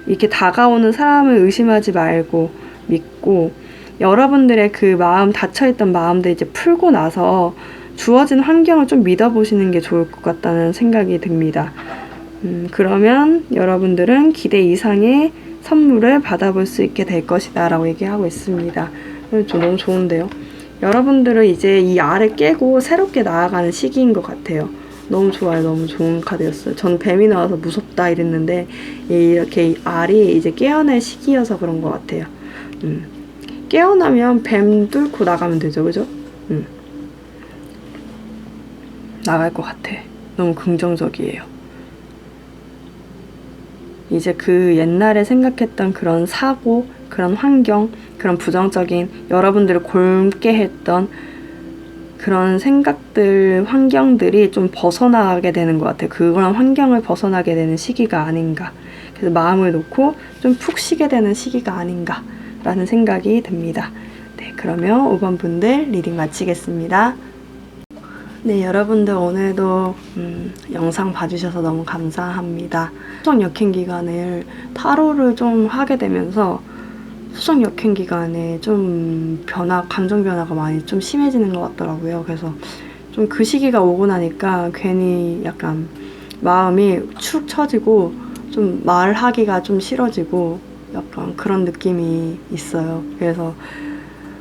이렇게 다가오는 사람을 의심하지 말고 믿고 여러분들의 그 마음, 닫혀있던 마음들 이제 풀고 나서 주어진 환경을 좀 믿어보시는 게 좋을 것 같다는 생각이 듭니다. 그러면 여러분들은 기대 이상의 선물을 받아볼 수 있게 될 것이다 라고 얘기하고 있습니다. 너무 좋은데요. 여러분들은 이제 이 알을 깨고 새롭게 나아가는 시기인 것 같아요. 너무 좋아요. 너무 좋은 카드였어요. 전 뱀이 나와서 무섭다 이랬는데 이렇게 알이 이제 깨어날 시기여서 그런 것 같아요. 깨어나면 뱀 뚫고 나가면 되죠. 그죠? 나갈 것 같아. 너무 긍정적이에요. 이제 그 옛날에 생각했던 그런 사고, 그런 환경, 그런 부정적인 여러분들을 곪게 했던 그런 생각들, 환경들이 좀 벗어나게 되는 것 같아요. 그런 환경을 벗어나게 되는 시기가 아닌가. 그래서 마음을 놓고 좀 푹 쉬게 되는 시기가 아닌가 라는 생각이 듭니다. 네, 그러면 5번 분들 리딩 마치겠습니다. 네, 여러분들 오늘도 영상 봐주셔서 너무 감사합니다. 수성 역행 기간을 타로를 좀 하게 되면서 수성 역행 기간에 좀 감정 변화가 많이 좀 심해지는 것 같더라고요. 그래서 좀 그 시기가 오고 나니까 괜히 약간 마음이 축 처지고 좀 말하기가 좀 싫어지고 약간 그런 느낌이 있어요. 그래서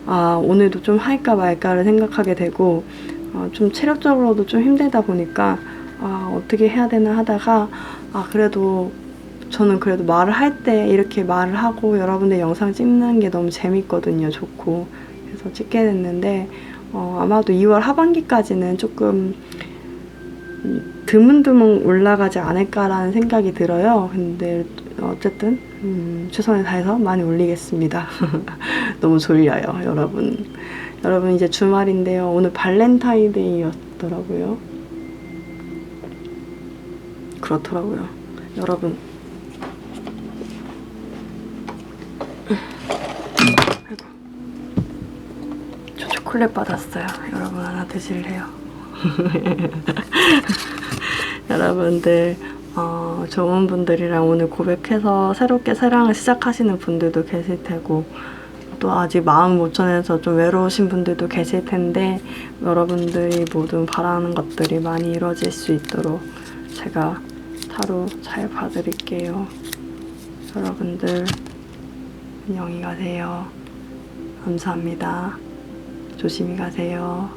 오늘도 좀 할까 말까를 생각하게 되고 좀 체력적으로도 좀 힘들다 보니까 어떻게 해야 되나 하다가 그래도 저는 그래도 말을 할 때 이렇게 말을 하고 여러분들 영상 찍는 게 너무 재밌거든요. 좋고 그래서 찍게 됐는데 아마도 2월 하반기까지는 조금 드문드문 올라가지 않을까라는 생각이 들어요. 근데 어쨌든 최선을 다해서 많이 올리겠습니다. 너무 졸려요, 여러분. 여러분 이제 주말인데요. 오늘 발렌타인데이였더라고요. 그렇더라고요. 여러분. 아이고. 저 초콜릿 받았어요. 여러분 하나 드실래요? 여러분들 좋은 분들이랑 오늘 고백해서 새롭게 사랑을 시작하시는 분들도 계실 테고 또 아직 마음 못 전해서 좀 외로우신 분들도 계실 텐데 여러분들이 모든 바라는 것들이 많이 이루어질 수 있도록 제가 타로 잘 봐드릴게요. 여러분들 안녕히 가세요. 감사합니다. 조심히 가세요.